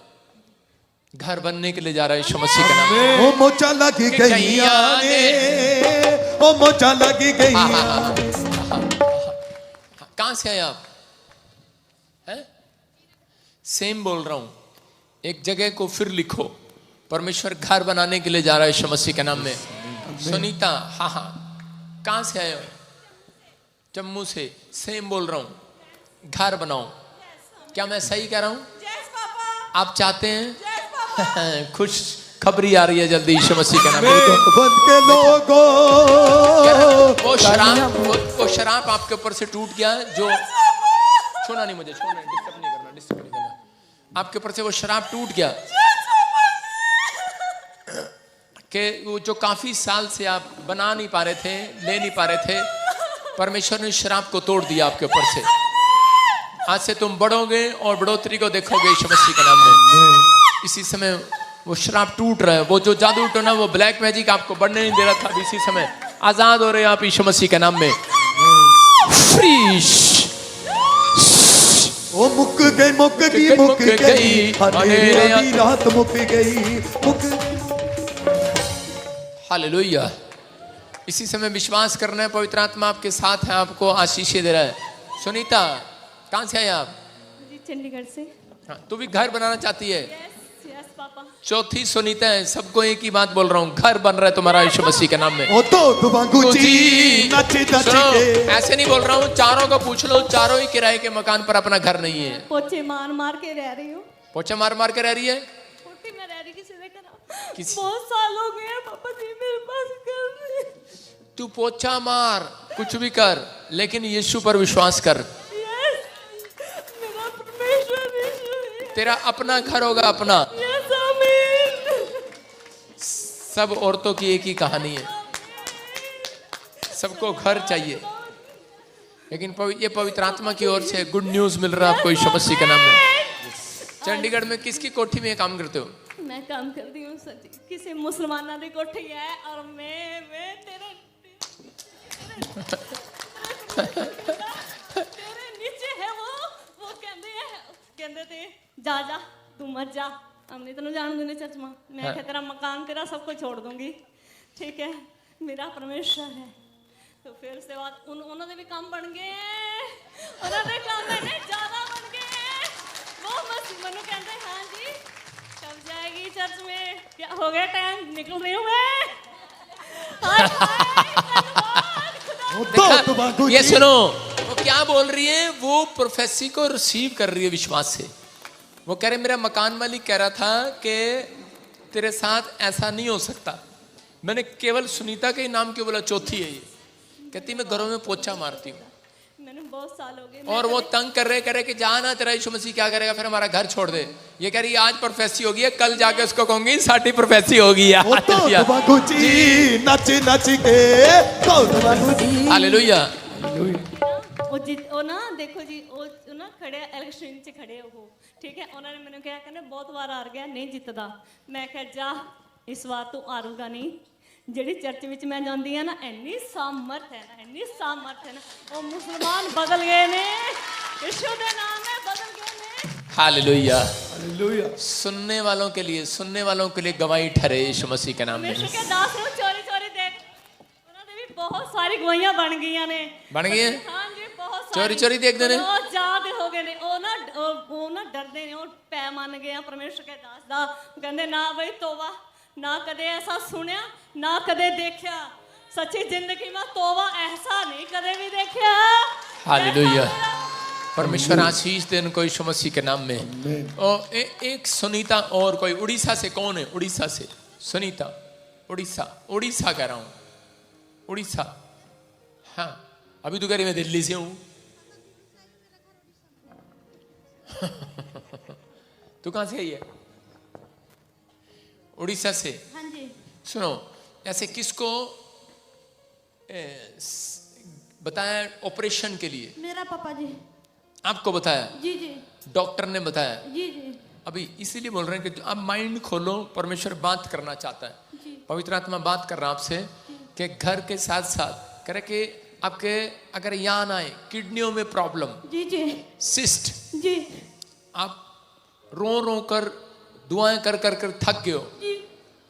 घर बनने के लिए जा रहा है यीशु मसीह के नाम में। ओ मोचा लगी गईया ने, ओ मोचा लगी गईया। कहां से आए आप? हैं? सेम बोल रहा हूं, एक जगह को फिर लिखो। परमेश्वर घर बनाने के लिए जा रहा है यीशु मसीह के नाम में। सुनीता, हाँ हाँ, कहां से आए हो? जम्मू से। सेम बोल रहा हूं, घर बनाओ। क्या मैं सही कह रहा हूं? आप चाहते हैं? खुश खबरी आ रही है जल्दी यीशु मसीह के नाम में। बन के लोगों, वो शराब आपके ऊपर से टूट गया है जो, छोड़ना नहीं मुझे, छोड़ना नहीं, डिस्टर्ब नहीं करना, डिस्टर्ब नहीं करना। आपके ऊपर से वो शराब टूट गया कि वो जो काफी साल से आप बना नहीं पा रहे थे, ले नहीं पा रहे थे, परमेश्वर ने शराब को तोड़ दिया आपके ऊपर से। आज से तुम बढ़ोगे और बढ़ोतरी को देखोगे यीशु मसीह के नाम में। इसी समय वो शराब टूट रहा है, वो जो जादू टोना, वो ब्लैक मैजिक आपको बढ़ने नहीं दे रहा था, इसी समय आजाद हो रहे हैं आप यीशु मसीह के नाम में। फ्रीश ओ मुक गई, मुक गई, मुक गई, अंधेरी रात मुक गई, मुक। हालेलुया। इसी समय विश्वास करना है, पवित्र आत्मा आपके साथ है, आपको आशीष दे रहा है। सुनीता, कहां से आए आप? जी चंडीगढ़ से। हाँ, तू भी घर बनाना चाहती है? Yes papa. चौथी सुनीता है, सबको एक ही बात बोल रहा हूँ, घर बन रहा है तुम्हारा यीशु मसीह के नाम में। ओ तो दुबांगुची नची नची के। ऐसे नहीं बोल रहा हूँ, चारों को पूछ लो, चारों ही किराए के मकान पर अपना घर नहीं है। पोछे मार मार के रह रही हूँ। पोछा मार मार के रह रही है? पोटी में रह रही, किसी ने करा। किसी- बहुत साल हो गए हैं पापा जी मेरे पास घर में। तू पोछा मार, कुछ भी कर, लेकिन यीशु पर विश्वास कर। यस, मेरा परमेश्वर यीशु है। तेरा अपना घर होगा, अपना। यस आमीन। सब औरतों की एक ही कहानी है, सबको घर चाहिए, लेकिन ये पवित्र आत्मा की ओर से गुड न्यूज मिल रहा है आपको यीशु मसीह के नाम में। चंडीगढ़ में किसकी कोठी में काम करते हो? मैं काम करती हूँ सच, किसी मुसलमाना दी कोठी है, और मैं तेरे नीचे है वो कहते थे जा जा तू मत जा, हमने तेन जान दूंगे चर्च में। मैं क्या तेरा मकान तेरा सब कुछ छोड़ दूंगी, ठीक है, मेरा परमेश्वर है। तो फिर उसके बाद उन्होंने भी काम बन गए, उन्होंने काम मैंने ज्यादा बन गए। वो मनु कहते हाँ जी कब जाएगी चर्च में, क्या हो गया टाइम, निकल रही हूँ मैं। ये सुनो, वो क्या बोल रही है, वो प्रोफेसी को रिसीव कर रही है विश्वास से। वो कह रहे मेरा मकान मालिक कह रहा था कि तेरे साथ ऐसा नहीं हो सकता। मैंने केवल सुनीता के नाम क्यों बोला, चौथी है ये, कहती मैं घरों में पोछा मारती हूँ। मैंने बहुत साल हो गए, और वो तंग कर रहे कि जा ना, तेरा यीशु मसीह क्या करेगा, फिर हमारा घर छोड़ दे। ये कह रही आज प्रोफेसी होगी है, कल जाके उसको कहूंगी साटी प्रोफेसी होगी। हालेलुया। वो ना देखो जी, वो ना खड़े इलेक्शन च खड़े हो, ठीक है, उन्होंने मैंने क्या कहना बहुत बार हार गया नहीं जितदा। मैं कहा जा इस बार तू हारूगा नहीं। ਜਿਹੜੀ चर्च ਵਿੱਚ मैं ਜਾਂਦੀ है ना, ਇੰਨੀ सामर्थ है ना, ਇੰਨੀ सामर्थ है ना, वो मुसलमान बदल गए ने, यीशु के नाम में बदल गए ने। Hallelujah, hallelujah. सुनने वालों के लिए गवाही ठहरे यीशु मसीह के नाम में। यीशु के दास ਨੂੰ चोरी चोरी देख, उन्होंने भी बहुत सारी गवाहियां बन गई ने। बन गई हैं? हाँ जी, बहुत सारी चोरी चोरी देखते ने, बहुत ज्यादा हो गए ने। वो ना डरते ने, वो पै मन गए परमेश्वर के दास दा, कहंदे ना भाई तोबा, ना कदे ऐसा सुनिया ना कदे देखा, सच्ची जिंदगी में तोबा ऐसा नहीं कदे भी देखा। हालेलुया। परमेश्वर आशीष दे इनको यीशु मसीह के नाम में। और एक सुनीता और कोई उड़ीसा से, कौन है उड़ीसा से? सुनीता, उड़ीसा कह रहा हूं, उड़ीसा। हाँ, अभी तो कह रही मैं दिल्ली से हूं। तू कहां से आई है? उड़ीसा से। हाँ जी। सुनो, ऐसे किसको बताया ऑपरेशन के लिए? मेरा पापा जी। आपको बताया? जी जी। डॉक्टर ने बताया? जी जी। अभी इसीलिए बोल रहे हैं कि आप माइंड खोलो, परमेश्वर बात करना चाहता है। पवित्र आत्मा बात कर रहा है आपसे कि घर के साथ साथ करे कि आपके अगर यहाँ आए किडनियों में प्रॉब्लम, जी जी, सिस्ट, जी, आप रो रो कर दुआएं कर कर कर थक गए हो,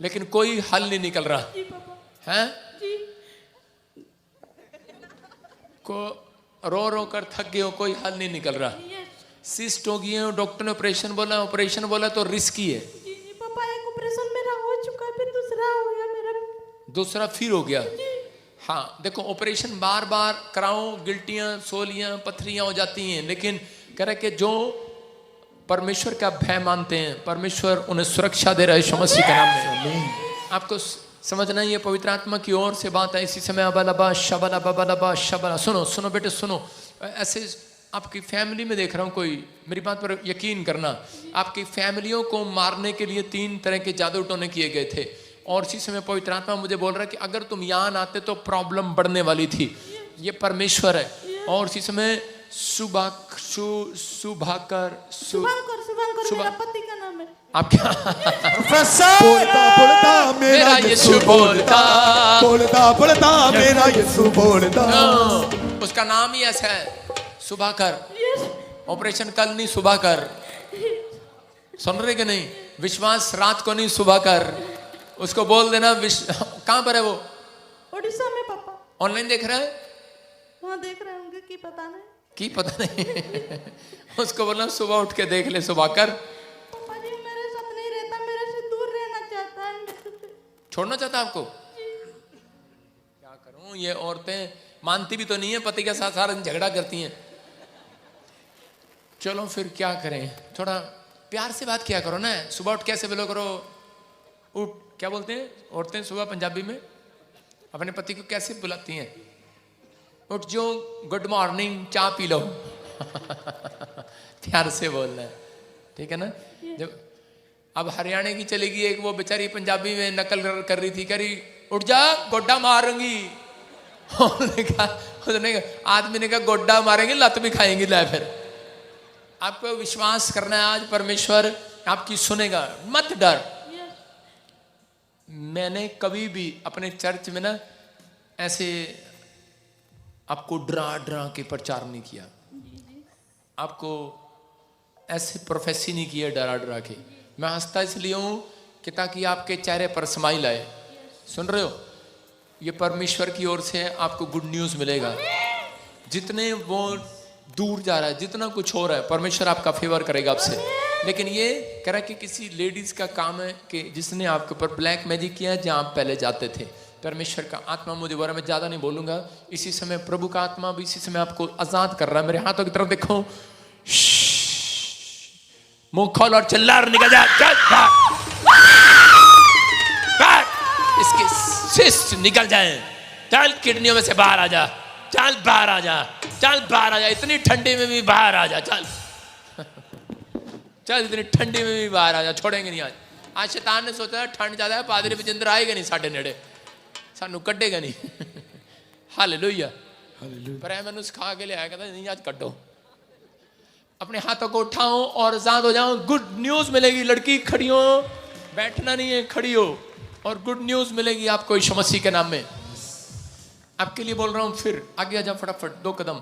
लेकिन कोई हल नहीं निकल रहा है। को रो रो कर थक गए हो, कोई हल नहीं निकल रहा। सिस्ट हो गई है, डॉक्टर ने ऑपरेशन बोला तो रिस्की है। पापा एक ऑपरेशन मेरा हो चुका, फिर दूसरा हो गया मेरा, दूसरा फिर हो गया। हाँ देखो, ऑपरेशन बार बार कराओ, गिल्टियां, सोलियां, पत्थरियां हो जाती हैं, लेकिन कह रहे कि जो परमेश्वर का भय मानते हैं, परमेश्वर उन्हें सुरक्षा दे रहा है यीशु मसीह के नाम में। आपको समझना ये पवित्र आत्मा की ओर से बात है। इसी समय अबलबा शबला बबलबा शबला, सुनो सुनो बेटे सुनो। ऐसे आपकी फैमिली में देख रहा हूँ, कोई मेरी बात पर यकीन करना, आपकी फैमिलियों को मारने के लिए 3 तरह के जादू टोने किए गए थे, और इसी समय पवित्र आत्मा मुझे बोल रहा है कि अगर तुम यहाँ न आते तो प्रॉब्लम बढ़ने वाली थी। ये परमेश्वर है। और इसी समय सुभाकर मेरा पति का नाम है। आप क्या बोलता बोलता मेरा यीशु बोलता, बोलता बोलता मेरा यीशु बोलता। उसका नाम ही ऐसा है, सुभाकर। ऑपरेशन कल नहीं, सुभाकर। सुन रहे कि नहीं? विश्वास रात को नहीं, सुभाकर। उसको बोल देना। कहाँ पर है वो? ओडिशा में पापा। ऑनलाइन देख रहा है? वहाँ देख रहे होंगे कि पता नहीं, की पता नहीं। उसको बोलना सुबह उठ के देख ले, सुभाकर। पापा जी मेरे साथ नहीं रहता, मेरे से दूर रहना चाहता है, छोड़ना चाहता है आपको। क्या करूं, ये औरतें मानती भी तो नहीं है, पति के साथ सारा दिन झगड़ा करती हैं। चलो फिर क्या करें, थोड़ा प्यार से बात किया करो ना। सुबह उठ कैसे बोलो करो, उठ, क्या बोलते हैं औरतें सुबह पंजाबी में अपने पति को कैसे बुलाती हैं? उठ जो, गुड मॉर्निंग, चाय पी लो। प्यार से बोलना है, ठीक है ना। जब अब हरियाणा की चलेगी एक, वो बेचारी पंजाबी में नकल कर रही थी, कह रही उठ जा गोड्डा मारूंगी। आदमी ने कहा गोड्डा मारेंगे, लत भी खाएंगी। ला फिर आपको विश्वास करना है, आज परमेश्वर आपकी सुनेगा, मत डर। मैंने कभी भी अपने चर्च में ना ऐसे आपको डरा डरा के प्रचार नहीं किया, आपको ऐसे प्रोफेसी नहीं किया डरा डरा के। मैं हंसता इसलिए हूं कि ताकि आपके चेहरे पर स्माइल आए। सुन रहे हो? ये परमेश्वर की ओर से आपको गुड न्यूज़ मिलेगा। जितने वो दूर जा रहा है, जितना कुछ हो रहा है, परमेश्वर आपका फेवर करेगा आपसे। लेकिन ये कह रहा है कि किसी लेडीज का काम है कि जिसने आपके ऊपर ब्लैक मैजिक किया है, जहाँ आप पहले जाते थे। परमेश्वर का आत्मा मुझे बोल रहा है, मैं ज्यादा नहीं बोलूंगा। इसी समय प्रभु का आत्मा भी इसी समय आपको आजाद कर रहा है। मेरे हाथों की तरफ देखो, मुंह खोल और चिल्ला और निकल जा। चल इसके शिष्ट निकल जाए। चल किडनियों में से बाहर आ जा, चल बाहर आ जा, चल बाहर आ जा। इतनी ठंडी में भी बाहर आ जा, चल चल इतनी ठंडी में भी बाहर आ जा, छोड़ेंगे नहीं। आज शैतान ने सोचा ठंड ज्यादा है, पादरी विजेंद्र आएगा नहीं साढ़े नेड़े, सानू कड्डेगा नहीं। हालेलुया। पर मैंने सिखा के ले आया, कहता नहीं आज कड्डो। अपने हाथों को उठाओ और आजाद हो जाओ। गुड न्यूज मिलेगी। लड़की खड़ी हो, बैठना नहीं है, खड़ी हो, और गुड न्यूज मिलेगी आपको यीशु मसीह के नाम में। आपके लिए बोल रहा हूं। फिर आगे आ जा, फटाफट 2 कदम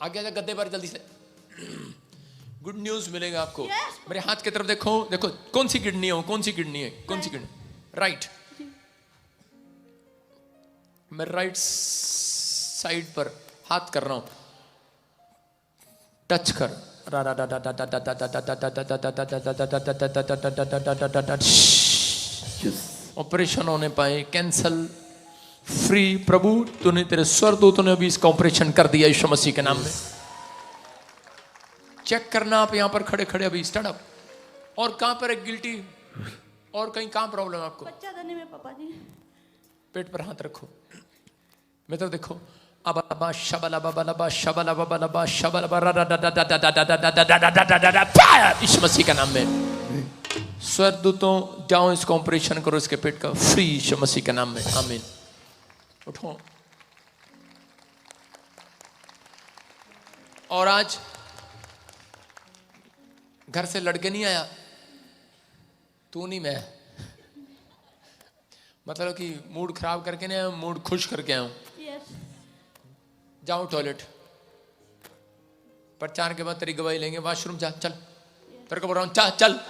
आगे आ जा, गद्दे पर जल्दी से। गुड न्यूज मिलेगा आपको। मेरे हाथ की तरफ देखो, देखो कौन सी किडनी है, कौन सी किडनी है, कौन सी किडनी? राइट। मैं राइट साइड पर हाथ कर रहा हूं, टच कर। ऑपरेशन होने पाए, कैंसल, फ्री। प्रभु तूने, तेरे स्वर्गदूतों ने अभी इसका ऑपरेशन कर दिया यीशु मसीह के नाम में। चेक करना आप यहां पर खड़े खड़े अभी, स्टैंड अप। और कहां पर है गिल्टी, और कहीं कहां प्रॉब्लम है आपको? बच्चा देने में पापा जी। पेट पर हाथ रखो, मैं तो देखो। अब शबला बबला शबला बबला शबला यीशु मसीह के नाम में। स्वर्गदूतों जाओ, इसको ऑपरेशन करो, इसके पेट का, फ्री यीशु मसीह के नाम में। आमीन। उठो। और आज घर से लड़के नहीं आया, तू नहीं मैं, मतलब कि मूड खराब करके नहीं आया, मूड खुश करके आया हूं। जाओ टॉयलेट, प्रचार के बाद तेरी गवाही लेंगे। वॉशरूम जा, चल। तेरे को बोल रहा हूं, चल चल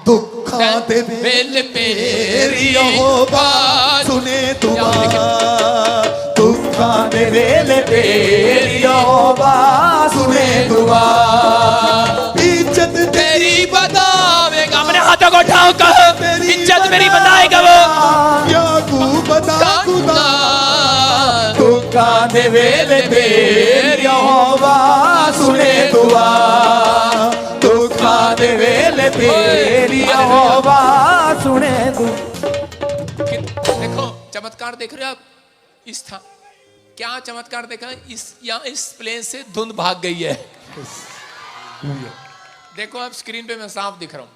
दुखा दे वेले मेरी यहोवा सुने दुआ दुखा दे वेले तेरी यहोवा सुने दुआ इज्जत तेरी बतावेगा। अपने हाथों को उठाओ, कहो इज्जत मेरी बताएगा वो। याकूब बता खुदा दुखा दे वेले तेरी यहोवा सुने दुआ दुखा दे वेले तेरी यहोवा सुने दुआ। देखो चमत्कार देख रहे हो आप, इस था क्या चमत्कार देखा, इस प्लेन से धुंध भाग गई है। देखो आप स्क्रीन पे मैं साफ दिख रहा हूं,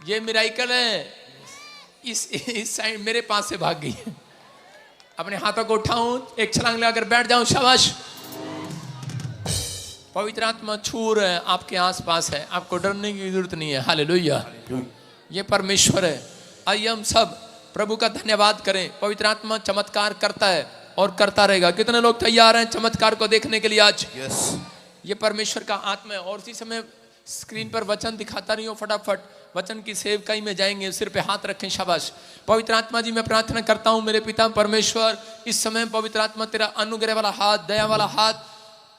ये मिराइकल है। इस साइड मेरे पास से भाग गई है। अपने हाथों को उठाऊं, एक छलांग लगाकर बैठ जाऊं, शाबाश। पवित्र आत्मा छू रहे हैं, आपके आसपास है, आपको डरने की जरूरत नहीं है। हालेलुया, ये परमेश्वर है। आइए हम सब प्रभु का धन्यवाद करें। पवित्र आत्मा चमत्कार करता है और करता रहेगा। कितने लोग तैयार हैं चमत्कार को देखने के लिए आज? ये परमेश्वर का आत्मा है। और इसी समय स्क्रीन पर वचन दिखाता नहीं हो, फटाफट वचन की सेवकाई में जाएंगे। सिर पे हाथ रखें, शाबाश। पवित्र आत्मा जी, मैं प्रार्थना करता हूं मेरे पिता परमेश्वर, इस समय पवित्र आत्मा तेरा अनुग्रह वाला हाथ, दया वाला हाथ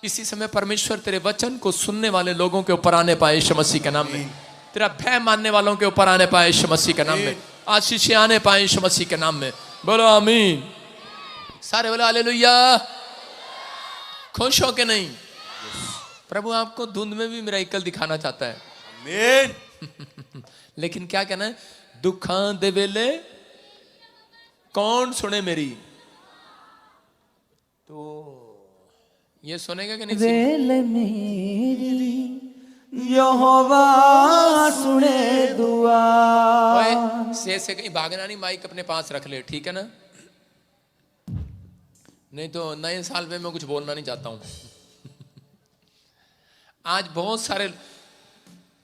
इसी समय परमेश्वर तेरे वचन को सुनने वाले लोगों के ऊपर आने पाए यीशु मसीह के नाम में। तेरा भय मानने वालों के ऊपर आने पाए यीशु मसीह के नाम में। आशीष आने पाए यीशु मसीह के नाम में। बोलो आमीन। सारे बोलो हालेलुया। खुश हो के नहीं? प्रभु आपको धुंध में भी मिराइकल दिखाना चाहता है। आमीन। लेकिन क्या कहना है? दुखा दे वेले कौन सुने मेरी? तो ये सुनेगा कि नहीं? वेले मेरी यहोवा सुने दुआ। से कहीं भागना नहीं, माइक अपने पास रख ले, ठीक है ना? नहीं तो नए साल में मैं कुछ बोलना नहीं चाहता हूं। आज बहुत सारे,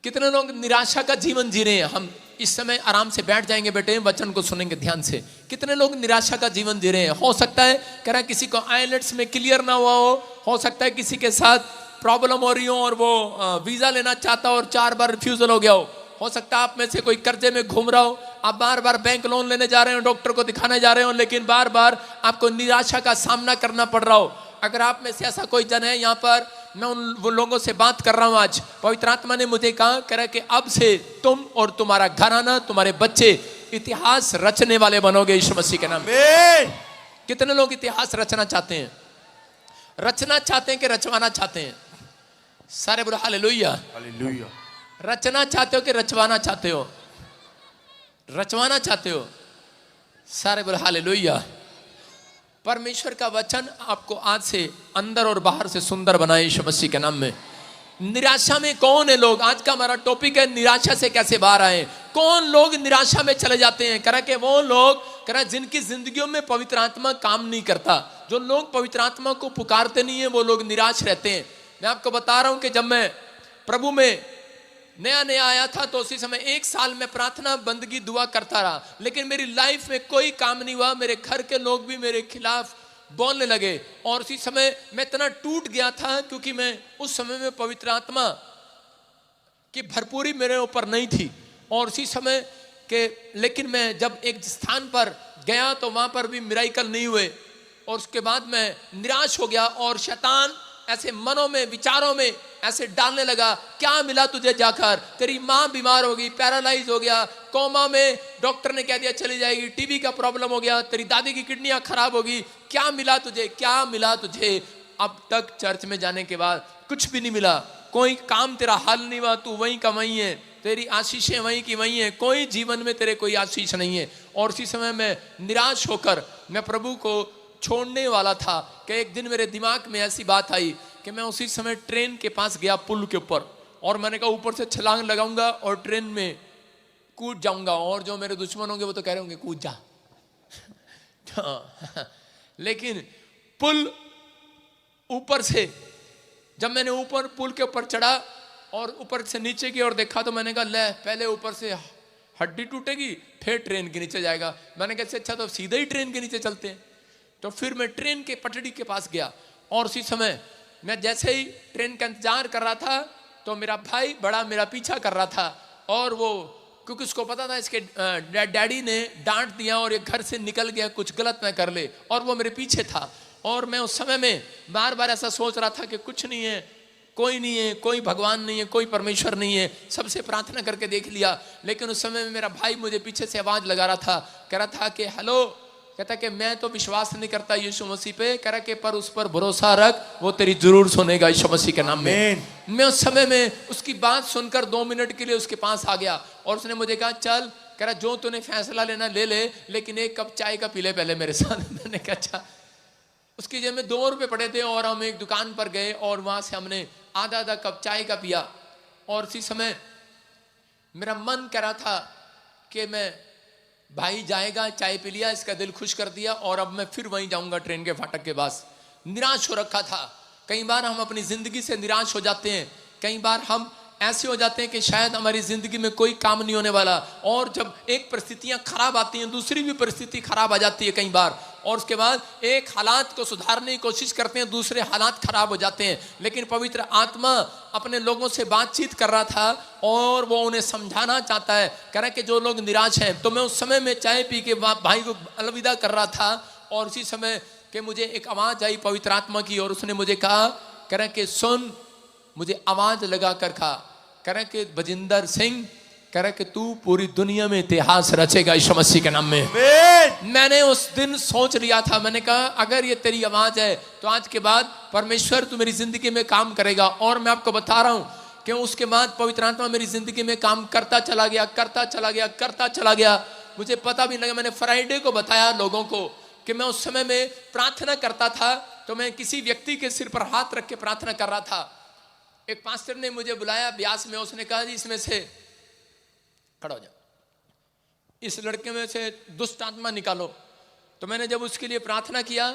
कितने लोग निराशा का जीवन जी रहे हैं। हम इस समय आराम से बैठ जाएंगे बेटे, वचन को सुनेंगे ध्यान से। कितने लोग निराशा का जीवन जी रहे हैं। हो सकता है कह रहा किसी को आईलेट्स में क्लियर ना हुआ हो सकता है किसी के साथ प्रॉब्लम हो रही हो और वो वीजा लेना चाहता हो और 4 बार रिफ्यूजल हो गया हो सकता है आप में से कोई कर्जे में घूम रहा हो, आप बार बार बैंक लोन लेने जा रहे हो, डॉक्टर को दिखाने जा रहे हो, लेकिन बार बार आपको निराशा का सामना करना पड़ रहा हो। अगर आप में से ऐसा कोई जन है, यहाँ पर मैं वो लोगों से बात कर रहा हूं आज। पवित्र आत्मा ने मुझे कहा, कह रहा कि अब से तुम और तुम्हारा घराना, तुम्हारे बच्चे इतिहास रचने वाले बनोगे यीशु मसीह के नाम में। कितने लोग इतिहास रचना चाहते हैं? रचना चाहते हैं कि रचवाना चाहते हैं? सारे बोलो हालेलुया। हालेलुया। रचना चाहते हो कि रचवाना चाहते हो? रचवाना चाहते हो? सारे बोलो हालेलुया। परमेश्वर का वचन आपको आज से अंदर और बाहर से सुंदर बनाए यीशु मसीह के नाम में। निराशा में कौन है लोग? आज का हमारा टॉपिक है निराशा से कैसे बाहर आए। कौन लोग निराशा में चले जाते हैं? करा के वो लोग करा जिनकी जिंदगियों में पवित्र आत्मा काम नहीं करता। जो लोग पवित्र आत्मा को पुकारते नहीं है वो लोग निराश रहते हैं। मैं आपको बता रहा हूं कि जब मैं प्रभु में नया आया था तो उसी समय 1 साल में प्रार्थना बंदगी दुआ करता रहा, लेकिन मेरी लाइफ में कोई काम नहीं हुआ। मेरे घर के लोग भी मेरे खिलाफ बोलने लगे और उसी समय मैं इतना टूट गया था क्योंकि मैं उस समय में पवित्र आत्मा की भरपूरी मेरे ऊपर नहीं थी। और उसी समय के लेकिन मैं जब एक स्थान पर गया तो वहां पर भी मिराइकल नहीं हुए और उसके बाद मैं निराश हो गया और शैतान ऐसे मनों में, विचारों में ऐसे डालने लगा, क्या मिला तुझे जाकर? तेरी माँ बीमार हो गई, पैरालाइज हो गया, कोमा में, डॉक्टर ने कह दिया चली जाएगी, टीबी का प्रॉब्लम हो गया, तेरी दादी की किडनियां खराब होगी, क्या मिला तुझे? क्या मिला तुझे? अब तक चर्च में जाने के बाद कुछ भी नहीं मिला, कोई काम तेरा हल नहीं हुआ, तू वहीं का वहीं है, तेरी आशीषें वहीं की वहीं है, कोई जीवन में तेरे कोई आशीष नहीं है। और उसी समय मैं निराश होकर मैं प्रभु को छोड़ने वाला था कि एक दिन मेरे दिमाग में ऐसी बात आई कि मैं उसी समय ट्रेन के पास गया, पुल के ऊपर, और मैंने कहा ऊपर से छलांग लगाऊंगा और ट्रेन में कूद जाऊंगा। और जो मेरे दुश्मन होंगे वो तो कह रहे होंगे कूद जा। लेकिन पुल ऊपर से जब मैंने ऊपर पुल के ऊपर चढ़ा और ऊपर से नीचे की ओर देखा तो मैंने कहा ले, पहले ऊपर से हड्डी टूटेगी फिर ट्रेन के नीचे जाएगा। मैंने कहा अच्छा तो सीधे ही ट्रेन के नीचे चलते हैं। तो फिर मैं ट्रेन के पटड़ी के पास गया और उसी समय मैं जैसे ही ट्रेन का इंतजार कर रहा था तो मेरा भाई बड़ा मेरा पीछा कर रहा था, और वो क्योंकि उसको पता था इसके डैडी ने डांट दिया और ये घर से निकल गया, कुछ गलत ना कर ले, और वो मेरे पीछे था। और मैं उस समय में बार बार ऐसा सोच रहा था कि कुछ नहीं है, कोई नहीं है, कोई भगवान नहीं है, कोई परमेश्वर नहीं है, सबसे प्रार्थना करके देख लिया। लेकिन उस समय में मेरा भाई मुझे पीछे से आवाज लगा रहा था, कह रहा था कि हेलो, कहता कि मैं तो विश्वास नहीं करता यीशु मसीह पे, कह रहा कि पर उस पर भरोसा रख, वो तेरी जरूर सुनेगा यीशु मसीह के नाम में। मैं उस समय में उसकी बात सुनकर 2 मिनट के लिए उसके पास आ गया, और उसने मुझे कहा चल, कह रहा जो तूने फैसला लेना ले ले, लेकिन 1 कप चाय का पी ले पहले मेरे साथ। मैंने कहा अच्छा। उसकी जेब में 2 रुपए पड़े थे, और हम एक दुकान पर गए और वहां से हमने आधा कप चाय का पिया। और उसी समय मेरा मन कह रहा था कि मैं, भाई जाएगा, चाय पी लिया, इसका दिल खुश कर दिया, और अब मैं फिर वहीं जाऊंगा ट्रेन के फाटक के पास। निराश हो रखा था। कई बार हम अपनी जिंदगी से निराश हो जाते हैं, कई बार हम ऐसे हो जाते हैं कि शायद हमारी जिंदगी में कोई काम नहीं होने वाला, और जब एक परिस्थितियां खराब आती हैं, दूसरी भी परिस्थिति खराब आ जाती है कई बार, और उसके बाद एक हालात को सुधारने की कोशिश करते हैं, दूसरे हालात खराब हो जाते हैं। लेकिन पवित्र आत्मा अपने लोगों से बातचीत कर रहा था, और वो उन्हें समझाना चाहता है, कह रहा है कि जो लोग निराश हैं। तो मैं उस समय में चाय पी के भाई को अलविदा कर रहा था, और उसी समय कि मुझे एक आवाज आई पवित्र आत्मा की, और उसने मुझे कहा, कह रहा है कि सुन, मुझे आवाज लगा कर कहा, कह रहा है कि बजिंदर सिंह, कह रहा है कि तू पूरी दुनिया में इतिहास रचेगा यीशु मसीह के नाम में। मैंने उस दिन सोच लिया था, मैंने कहा अगर ये तेरी आवाज है तो आज के बाद परमेश्वर तू मेरी जिंदगी में काम करेगा। और मैं आपको बता रहा हूं कि उसके बाद पवित्र आत्मा मेरी जिंदगी में काम करता चला गया, करता चला गया, करता चला गया। मुझे पता भी नहीं लगा। मैंने फ्राइडे को बताया लोगों को कि मैं उस समय में प्रार्थना करता था, तो मैं किसी व्यक्ति के सिर पर हाथ रख के प्रार्थना कर रहा था। एक पास्टर ने मुझे बुलाया ब्यास में, उसने कहा जी इसमें से खड़ा हो जा, इस लड़के में से दुष्ट आत्मा निकालो। तो मैंने जब उसके लिए प्रार्थना किया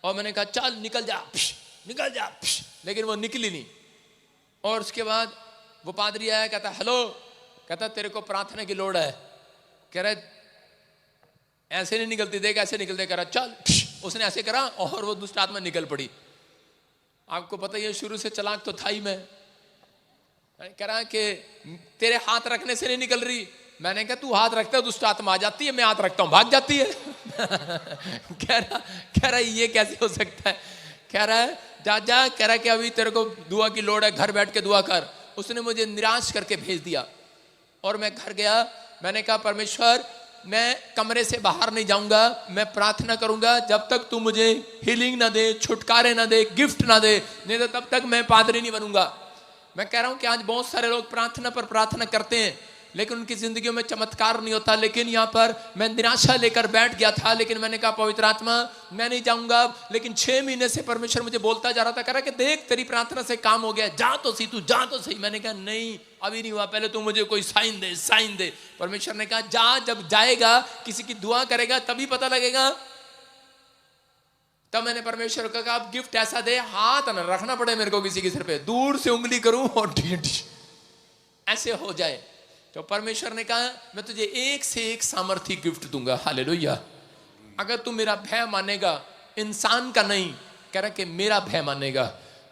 और मैंने कहा चल निकल जा, निकल जा, लेकिन वो निकली नहीं। और उसके बाद वो पादरी आया, कहता हेलो, कहता तेरे को प्रार्थना की लोड़ है। कह रहा ऐसे नहीं निकलती, देख ऐसे निकलते। कह रहा चल, उसने ऐसे करा और वो दुष्ट आत्मा निकल पड़ी। आपको पता ही है शुरू से चालाक तो था ही मैं। कह रहा कि तेरे हाथ रखने से नहीं निकल रही। मैंने कहा तू हाथ रखता है दुष्ट आत्मा आ जाती है, मैं हाथ रखता हूं भाग जाती है। कह रहा ये कैसे हो सकता है। कह रहा है जा जा, कह रहा कि अभी तेरे को दुआ की लोड़ है, घर बैठ के दुआ कर। उसने मुझे निराश करके भेज दिया और मैं घर गया। मैंने कहा परमेश्वर मैं कमरे से बाहर नहीं जाऊंगा, मैं प्रार्थना करूंगा जब तक तू मुझे हीलिंग ना दे, छुटकारे ना दे, गिफ्ट ना दे, नहीं तो तब तक मैं पादरी नहीं बनूंगा। मैं कह रहा हूं कि आज बहुत सारे लोग प्रार्थना पर प्रार्थना करते हैं लेकिन उनकी जिंदगियों में चमत्कार नहीं होता। लेकिन यहाँ पर मैं निराशा लेकर बैठ गया था, लेकिन मैंने कहा पवित्र आत्मा मैं नहीं जाऊंगा। लेकिन 6 महीने से परमेश्वर मुझे बोलता जा रहा था, कह रहा कि देख तेरी प्रार्थना से काम हो गया, जा तो सही, तू जा तो सही। मैंने कहा नहीं अभी नहीं हुआ, पहले तू मुझे कोई साइन दे, साइन दे। परमेश्वर ने कहा जा, जब जाएगा किसी की दुआ करेगा तभी पता लगेगा। तब मैंने परमेश्वर को कहा गिफ्ट ऐसा दे हाथ न रखना पड़े मेरे को किसी के सिर पे, दूर से उंगली करूं और ऐसे हो जाए। तो परमेश्वर ने कहा मैं तुझे एक से एक सामर्थ्य गिफ्ट दूंगा। हालेलुया। अगर तू मेरा भय मानेगा, इंसान का नहीं, कह रहा कि मेरा भय मानेगा,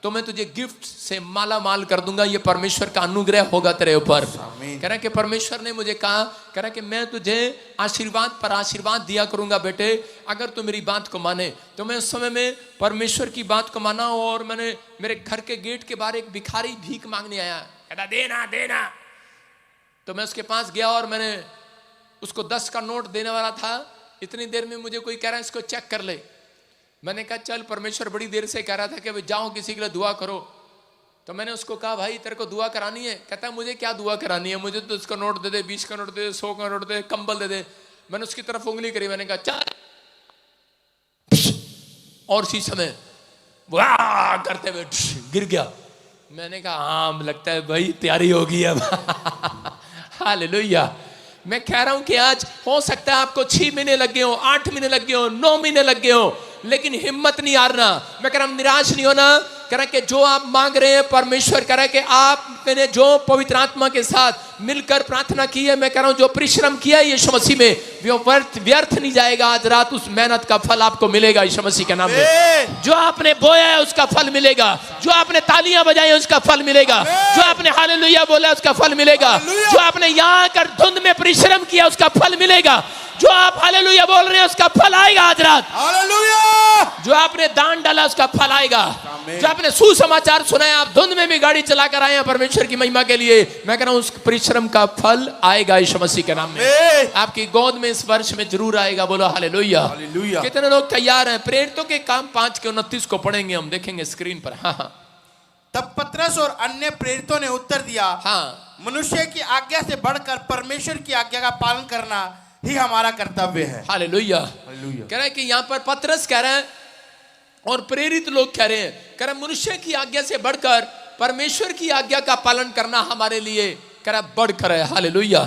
तो मैं तुझे गिफ्ट से माला माल कर दूंगा। ये परमेश्वर का अनुग्रह होगा तेरे ऊपर। कह रहा कि परमेश्वर ने मुझे कहा, कह रहा कि मैं तुझे आशीर्वाद पर आशीर्वाद दिया करूंगा बेटे, अगर तू मेरी बात को माने। तो मैं उस समय में परमेश्वर की बात को माना और मैंने मेरे घर के गेट के बाहर एक भिखारी भीख मांगने आया, कहता देना देना। तो मैं उसके पास गया और मैंने उसको 10 का नोट देने वाला था। इतनी देर में मुझे कोई कह रहा है इसको चेक कर ले। मैंने कहा चल, परमेश्वर बड़ी देर से कह रहा था कि भाई जाओ किसी के लिए दुआ करो। तो मैंने उसको कहा भाई तेरे को दुआ करानी है? कहता है मुझे क्या दुआ करानी है, मुझे तो इसका नोट दे दे, 20 का नोट दे दे, 100 का नोट दे दे, कंबल दे दे। मैंने उसकी तरफ उंगली करी, मैंने कहा चल, और इसी समय वाह करते हुए गिर गया। मैंने कहा हाँ लगता है भाई तैयारी होगी अब। हालेलुया। मैं कह रहा हूं कि आज हो सकता है आपको 6 महीने लग गए हो, 8 महीने लग गए हो, 9 महीने लग गए हो, लेकिन हिम्मत नहीं हारना। मैं कह रहा हूं निराश नहीं होना। कह कि जो आप मांग रहे हैं परमेश्वर कह कि आपने जो पवित्र आत्मा के साथ मिलकर प्रार्थना की है, मैं कह रहा हूं जो परिश्रम किया है यीशु मसीह में वो व्यर्थ नहीं जाएगा। आज रात उस मेहनत का फल आपको मिलेगा यीशु मसीह के नाम में। जो आपने बोया है उसका फल मिलेगा, जो आपने तालियां बजाई है उसका फल मिलेगा, जो आपने हालेलुया बोला है उसका फल मिलेगा, जो आपने यहाँ आकर धुंध में परिश्रम किया उसका फल मिलेगा, जो आप हालेलुया बोल रहे हैं उसका फल आएगा आज रात। हालेलुया। जो आपने दान डाला उसका फल आएगा, जो आपने सुसमाचार सुनाया, आप धुंध में भी गाड़ी चलाकर आए हैं परमेश्वर की महिमा के लिए, मैं कह रहा हूं उस परिश्रम का फल आएगा यीशु मसीह के नाम में। आपकी गोद में इस वर्ष में जरूर आएगा। बोलो हालेलुया। हालेलुया। कितने लोग तैयार हैं? प्रेरितों के काम 5:29 को पढ़ेंगे, हम देखेंगे स्क्रीन पर। हाँ। तब पतरस और अन्य प्रेरितों ने उत्तर दिया, हाँ, मनुष्य की आज्ञा से बढ़कर परमेश्वर की आज्ञा का पालन करना ही हमारा कर्तव्य है। हालेलुया। हालेलुया। कह रहा है कि यहाँ पर पतरस कह रहे हैं और प्रेरित लोग कह रहे हैं, कह रहे मनुष्य की आज्ञा से बढ़कर परमेश्वर की आज्ञा का पालन करना हमारे लिए कह रहा बढ़कर है। हालेलुया।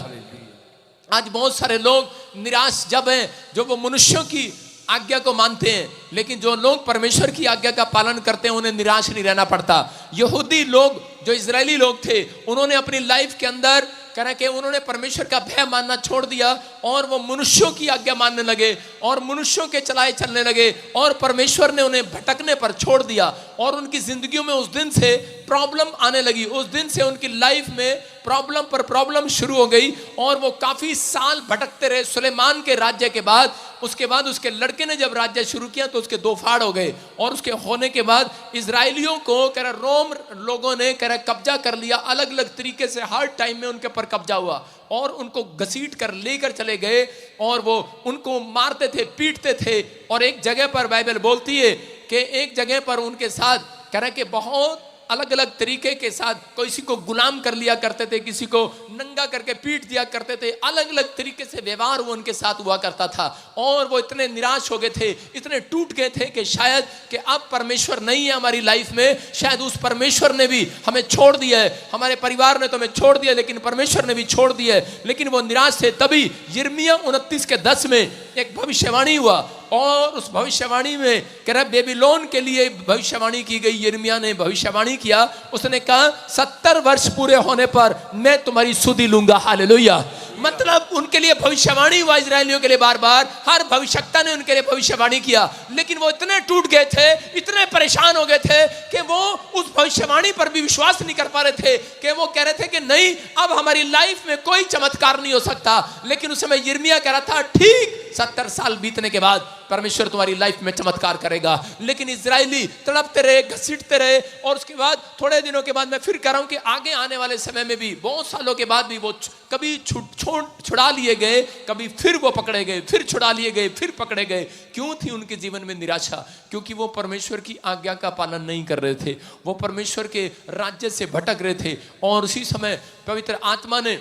आज बहुत सारे लोग निराश जब हैं, जो वो मनुष्यों की आज्ञा को मानते हैं, लेकिन जो लोग परमेश्वर की आज्ञा का पालन करते हैं उन्हें निराश नहीं रहना पड़ता। यहूदी लोग, जो इजरायली लोग थे, उन्होंने अपनी लाइफ के अंदर कह कि उन्होंने परमेश्वर का भय मानना छोड़ दिया और वो मनुष्यों की आज्ञा मानने लगे और मनुष्यों के चलाए चलने लगे और परमेश्वर ने उन्हें भटकने पर छोड़ दिया और उनकी जिंदगियों में उस दिन से प्रॉब्लम आने लगी। उस दिन से उनकी लाइफ में प्रॉब्लम पर प्रॉब्लम शुरू हो गई और वो काफी साल भटकते रहे। सुलेमान के राज्य के बाद, उसके बाद उसके लड़के ने जब राज्य शुरू किया तो उसके 2 फाड़ हो गए और उसके होने के बाद इजराइलियों को कह रहा रोम लोगों ने कह रहा कब्जा कर लिया। अलग अलग तरीके से हर टाइम में उनके पर कब्जा हुआ और उनको घसीट कर लेकर चले गए और वो उनको मारते थे, पीटते थे। और एक जगह पर बाइबल बोलती है कि एक जगह पर उनके साथ कह रहा कि बहुत अलग अलग तरीके के साथ किसी को गुलाम कर लिया करते थे, किसी को नंगा करके पीट दिया करते थे। अलग अलग तरीके से व्यवहार वो उनके साथ हुआ करता था और वो इतने निराश हो गए थे, इतने टूट गए थे कि शायद कि अब परमेश्वर नहीं है हमारी लाइफ में, शायद उस परमेश्वर ने भी हमें छोड़ दिया है, हमारे परिवार ने तो हमें छोड़ दिया लेकिन परमेश्वर ने भी छोड़ दिया है। लेकिन वो निराश थे। तभी यिर्मयाह 29:10 में एक भविष्यवाणी हुआ और उस भविष्यवाणी में कह रहा बेबीलोन के लिए भविष्यवाणी की गई। यिर्मयाह ने भविष्यवाणी किया, उसने कहा 70 वर्ष पूरे होने पर मैं तुम्हारी सुधि लूंगा। हालेलुया। मतलब उनके लिए भविष्यवाणी हुआ, इजरायलियों के लिए बार बार हर भविष्यवक्ता ने उनके लिए भविष्यवाणी किया, लेकिन वो इतने टूट गए थे, इतने परेशान हो गए थे कि वो उस भविष्यवाणी पर भी विश्वास नहीं कर पा रहे थे कि वो कह रहे थे कि नहीं अब हमारी लाइफ में कोई चमत्कार नहीं हो सकता। लेकिन उस समय यिर्मयाह कह रहा था ठीक 70 साल बीतने के बाद परमेश्वर तुम्हारी लाइफ में चमत्कार करेगा। लेकिन इजरायली तड़पते रहे, घसीटते रहे और उसके बाद थोड़े दिनों के बाद मैं फिर कह रहा हूं कि आगे आने वाले समय में भी बहुत सालों के बाद भी वो कभी छुड़ा लिए गए, कभी फिर वो पकड़े गए, फिर छुड़ा लिए गए, फिर पकड़े गए। क्यों थी उनके जीवन में निराशा? क्योंकि वो परमेश्वर की आज्ञा का पालन नहीं कर रहे थे, वो परमेश्वर के राज्य से भटक रहे थे। और उसी समय पवित्र आत्मा ने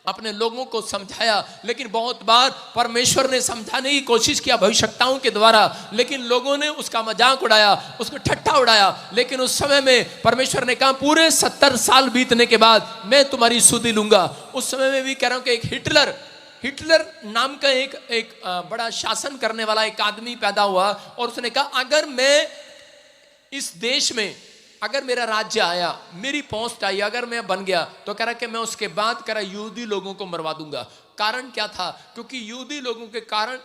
अपने लोगों को समझाया, लेकिन बहुत बार परमेश्वर ने समझाने की कोशिश किया भविष्यवक्ताओं के द्वारा, लेकिन लोगों ने उसका मजाक उड़ाया, उसको ठट्ठा उड़ाया। लेकिन उस समय में परमेश्वर ने कहा पूरे 70 साल बीतने के बाद मैं तुम्हारी सुधि लूंगा। उस समय में भी कह रहा हूं कि एक हिटलर नाम का एक बड़ा शासन करने वाला एक आदमी पैदा हुआ और उसने कहा अगर मैं इस देश में, अगर मेरा राज्य आया, मेरी पोस्ट आई, अगर मैं बन गया तो कह रहा कि मैं उसके बाद कह रहा यहूदी लोगों को मरवा दूंगा। कारण क्या था? क्योंकि यहूदी लोगों के कारण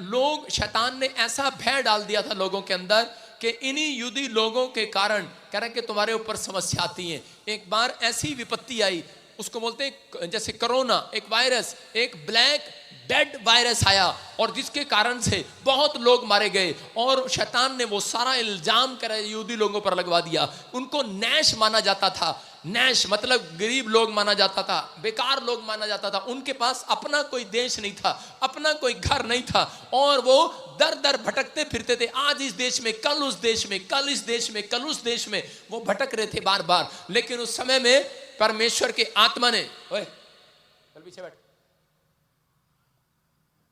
लोग, शैतान ने ऐसा भय डाल दिया था लोगों के अंदर कि इन्हीं यहूदी लोगों के कारण कह रहा कि तुम्हारे ऊपर समस्या आती है। एक बार ऐसी विपत्ति आई, उसको बोलते हैं जैसे कोरोना, एक वायरस, एक ब्लैक डेड वायरस आया और जिसके कारण से बहुत लोग मारे गए और शैतान ने वो सारा इल्जाम करे यहूदी लोगों पर लगवा दिया। उनको नैश माना जाता था, नैश मतलब गरीब लोग माना जाता था, बेकार लोग माना जाता था। उनके पास अपना कोई देश नहीं था, अपना कोई घर नहीं था और वो दर दर भटकते फिरते थे। आज इस देश में, कल उस देश में, कल इस देश में, कल उस देश में वो भटक रहे थे बार बार। लेकिन उस समय में परमेश्वर के आत्मा ने, ओए चल पीछे बैठ,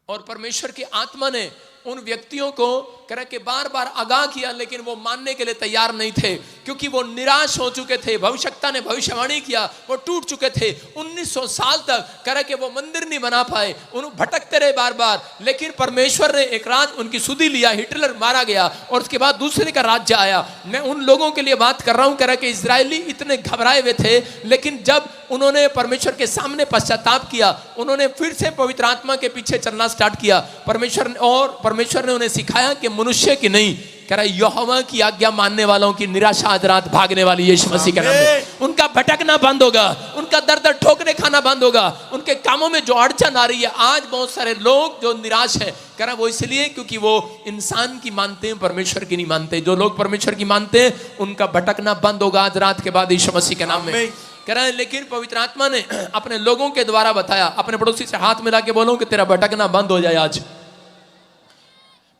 और परमेश्वर की आत्मा ने उन व्यक्तियों को कह के बार बार आगाह किया, लेकिन वो मानने के लिए तैयार नहीं थे, क्योंकि वो निराश हो चुके थे। भविष्यवक्ता ने भविष्यवाणी किया, वो टूट चुके थे। 1900 साल तक कह के वो मंदिर नहीं बना पाए, उन भटकते रहे बार बार। लेकिन परमेश्वर ने एक रात उनकी सुधि लिया, हिटलर मारा गया और उसके बाद दूसरे का राज्य आया। मैं उन लोगों के लिए बात कर रहा हूं, कह के इजरायली इतने घबराए हुए थे, लेकिन जब उन्होंने परमेश्वर के सामने पश्चाताप किया, उन्होंने फिर से पवित्र आत्मा के पीछे चलना स्टार्ट किया। परमेश्वर ने उन्हें सिखाया कि मनुष्य की नहीं, कह रहा यहोवा की आज्ञा मानने वालों की निराशा आज रात भागने वाली यीशु मसीह के नाम में। उनका भटकना बंद होगा, उनका दर दर ठोकरे खाना बंद होगा, उनके कामों में जो अड़चन आ रही है। आज बहुत सारे लोग जो निराश है, कह रहा वो इसलिए क्योंकि वो इंसान की मानते हैं, परमेश्वर की नहीं मानते। जो लोग परमेश्वर की मानते हैं उनका भटकना बंद होगा आज रात के बाद यीशु मसीह के नाम में। कह रहा है लेकिन पवित्र आत्मा ने अपने लोगों के द्वारा बताया। अपने पड़ोसी से हाथ मिला के बोलो कि तेरा भटकना बंद हो जाए आज।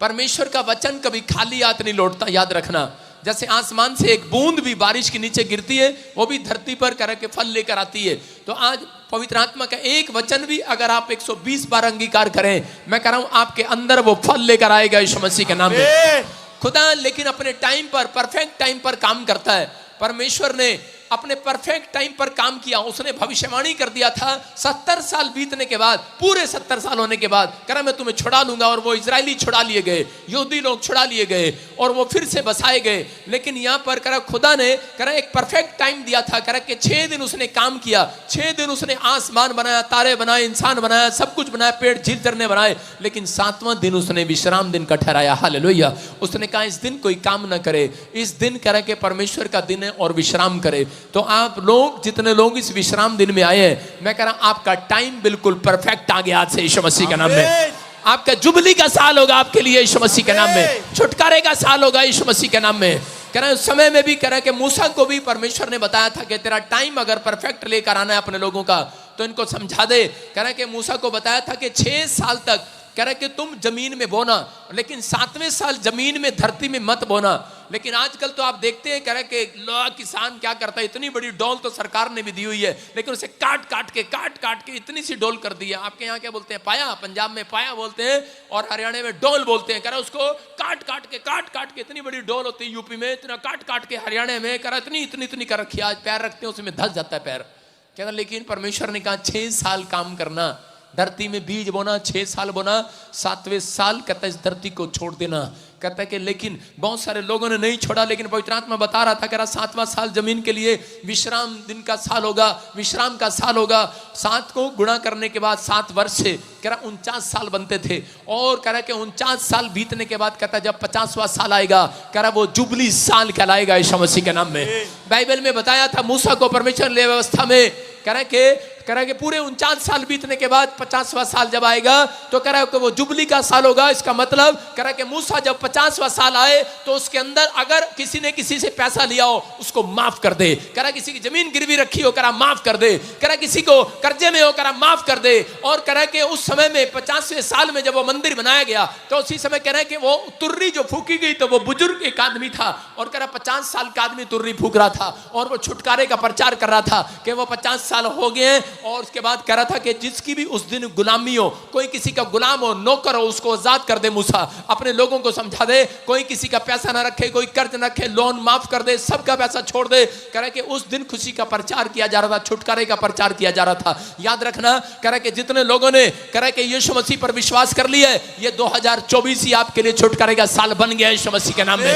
परमेश्वर का वचन कभी खाली हाथ नहीं लौटता, याद रखना। जैसे आसमान से एक बूंद भी बारिश के नीचे गिरती है, वो भी धरती पर करके फल लेकर आती है। तो आज पवित्र आत्मा का एक वचन भी अगर आप 120 बार अंगीकार करें, मैं कह रहा हूं आपके अंदर वो फल लेकर आएगा यीशु मसीह के नाम में। खुदा लेकिन अपने टाइम पर, परफेक्ट टाइम पर काम करता है। परमेश्वर ने अपने परफेक्ट टाइम पर काम किया। उसने भविष्यवाणी कर दिया था 70 साल बीतने के बाद, पूरे 70 साल होने के बाद, कह रहा मैं तुम्हें छुड़ा लूंगा। और वो इजरायली छुड़ा लिए गए, यहूदी लोग छुड़ा लिए गए और वो फिर से बसाए गए। लेकिन यहाँ पर कह रहा खुदा ने कह रहा एक परफेक्ट टाइम दिया था। कह रहा कि 6 दिन उसने काम किया, 6 दिन उसने आसमान बनाया, तारे बनाए, इंसान बनाया, सब कुछ बनाया, पेड़ झील झरने बनाए। लेकिन 7वां दिन उसने विश्राम दिन का ठहराया। हालेलुया। उसने कहा इस दिन कोई काम ना करे, इस दिन कह रहा कि परमेश्वर का दिन है और विश्राम करे। तो आप लोग जितने लोग इस विश्राम दिन में आए हैं, मैं कह रहा हूं आपका टाइम बिल्कुल परफेक्ट आ गया आज से यीशु मसीह के नाम में। आपका जुबली का साल होगा आपके लिए यीशु मसीह के नाम में। छुटकारे का साल होगा यीशु मसीह के नाम में। कह रहे उस समय में भी कह रहे कि मूसा को भी परमेश्वर ने बताया था कि तेरा टाइम अगर परफेक्ट लेकर आना है अपने लोगों का तो इनको समझा दे। कह रहे कि मूसा को बताया था कि 6 साल तक कह रहे कि तुम जमीन में बोना, लेकिन 7वें साल जमीन में, धरती में मत बोना। लेकिन आजकल तो आप देखते हैं कह रहे कि किसान क्या करता है, इतनी बड़ी डोल तो सरकार ने भी दी हुई है, लेकिन उसे काट काट के इतनी सी डोल कर दी है। आपके यहाँ क्या बोलते हैं? पाया। पंजाब में पाया बोलते हैं और हरियाणा में डोल बोलते हैं। कह रहा उसको काट काट के इतनी बड़ी डोल होती है। यूपी में इतना काट के, हरियाणा में कह रहा इतनी कर रखी है, आज पैर रखते हैं उसमें धस जाता है पैर। कह रहा लेकिन परमेश्वर ने कहा 6 साल काम करना, धरती में बीज बोना, 6 साल बोना, 7वें साल कहता है इस धरती को छोड़ देना। कहता है कि लेकिन बहुत सारे लोगों ने नहीं छोड़ा। लेकिन पवित्र आत्मा बता रहा था, कह रहा 7वां साल जमीन के लिए विश्राम दिन का साल होगा, विश्राम का साल होगा। 7 को गुणा करने के बाद 7 वर्ष से कह रहा 49 साल बनते थे। और कह रहा कि 49 साल बीतने के बाद कहता जब 50वां साल आएगा, कह रहा वो जुबली साल कहलाएगा यीशु मसीह के नाम में। बाइबल में बताया था मूसा को परमेश्वर ने व्यवस्था में कह रहा कि पूरे 49 साल बीतने के बाद 50वां साल जब आएगा तो कह रहा है कि वो जुबली का साल होगा। इसका मतलब कह रहा है कि मूसा जब 50वां साल आए तो उसके अंदर अगर किसी ने किसी से पैसा लिया हो उसको माफ कर दे। कह रहा किसी की जमीन गिरवी रखी हो, कह रहा माफ कर दे। कह रहा किसी को कर्जे में हो, कह रहा माफ कर दे। और कह रहा कि उस समय में 50वें साल में जब वो मंदिर बनाया गया तो उसी समय कह रहा है कि वो तुर्री जो फूकी गई तो वो बुजुर्ग एक आदमी था और कह रहा 50 साल का आदमी तुर्री फूक रहा था और वो छुटकारे का प्रचार कर रहा था कि वो 50 साल हो गए। और उसके बाद कह रहा था कि जिसकी भी उस दिन गुलामी हो, कोई किसी का गुलाम हो, नौकर हो, उसको आजाद कर दे। मूसा अपने लोगों को समझा दे, कोई किसी का पैसा ना रखे, कोई कर्ज ना रखे, लोन माफ कर दे, सबका पैसा छोड़ दे। कह रहा कि उस दिन खुशी का प्रचार किया जा रहा था, छुटकारे का प्रचार किया जा रहा था। याद रखना, कह रहा कि जितने लोगों ने कह रहा कि यीशु मसीह पर विश्वास कर लिया है, ये 2024 ही आपके लिए छुटकारे का साल बन गया यीशु मसीह के नाम में।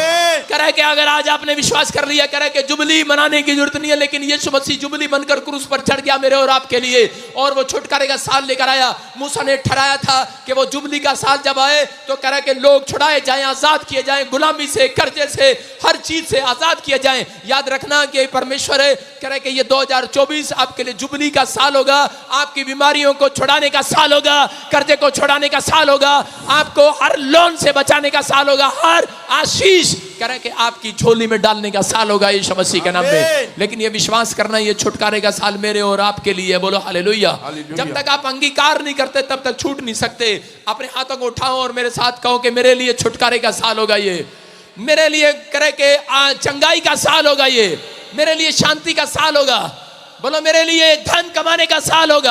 कह रहा है कि अगर आज आपने विश्वास कर लिया, कह रहा है कि जुबली मनाने की जरूरत नहीं है, लेकिन यीशु मसीह जुबली बनकर क्रूस पर चढ़ गया मेरे और आपके लिए और वो छुटकारे का साल लेकर आया। मूसा ने ठहराया था कि वो जुबली का साल जब आए तो कह रहा कि लोग छुड़ाए जाएं, आजाद किए जाएं, गुलामी से, कर्जे से, हर चीज से आजाद किए जाएं। याद रखना कि परमेश्वर है, कह रहा कि ये 2024 आपके लिए जुबली का साल होगा, आपकी बीमारियों को छुड़ाने का साल होगा, कर्जे को छुड़ाने का साल होगा, आपको हर लोन से बचाने का साल होगा, हर आशीष कह रहा कि आपकी झोली में डालने का साल होगा यीशु मसीह के नाम में। लेकिन ये विश्वास करना, ये छुटकारे का साल मेरे और आपके लिए। बोलो हालेलुया। जब तक आप अंगीकार नहीं करते तब तक छूट नहीं सकते। अपने हाथों को उठाओ और मेरे साथ कहो कि मेरे लिए छुटकारे का साल होगा, ये मेरे लिए करे के चंगाई का साल होगा, ये मेरे लिए शांति का साल होगा। बोलो मेरे लिए धन कमाने का साल होगा।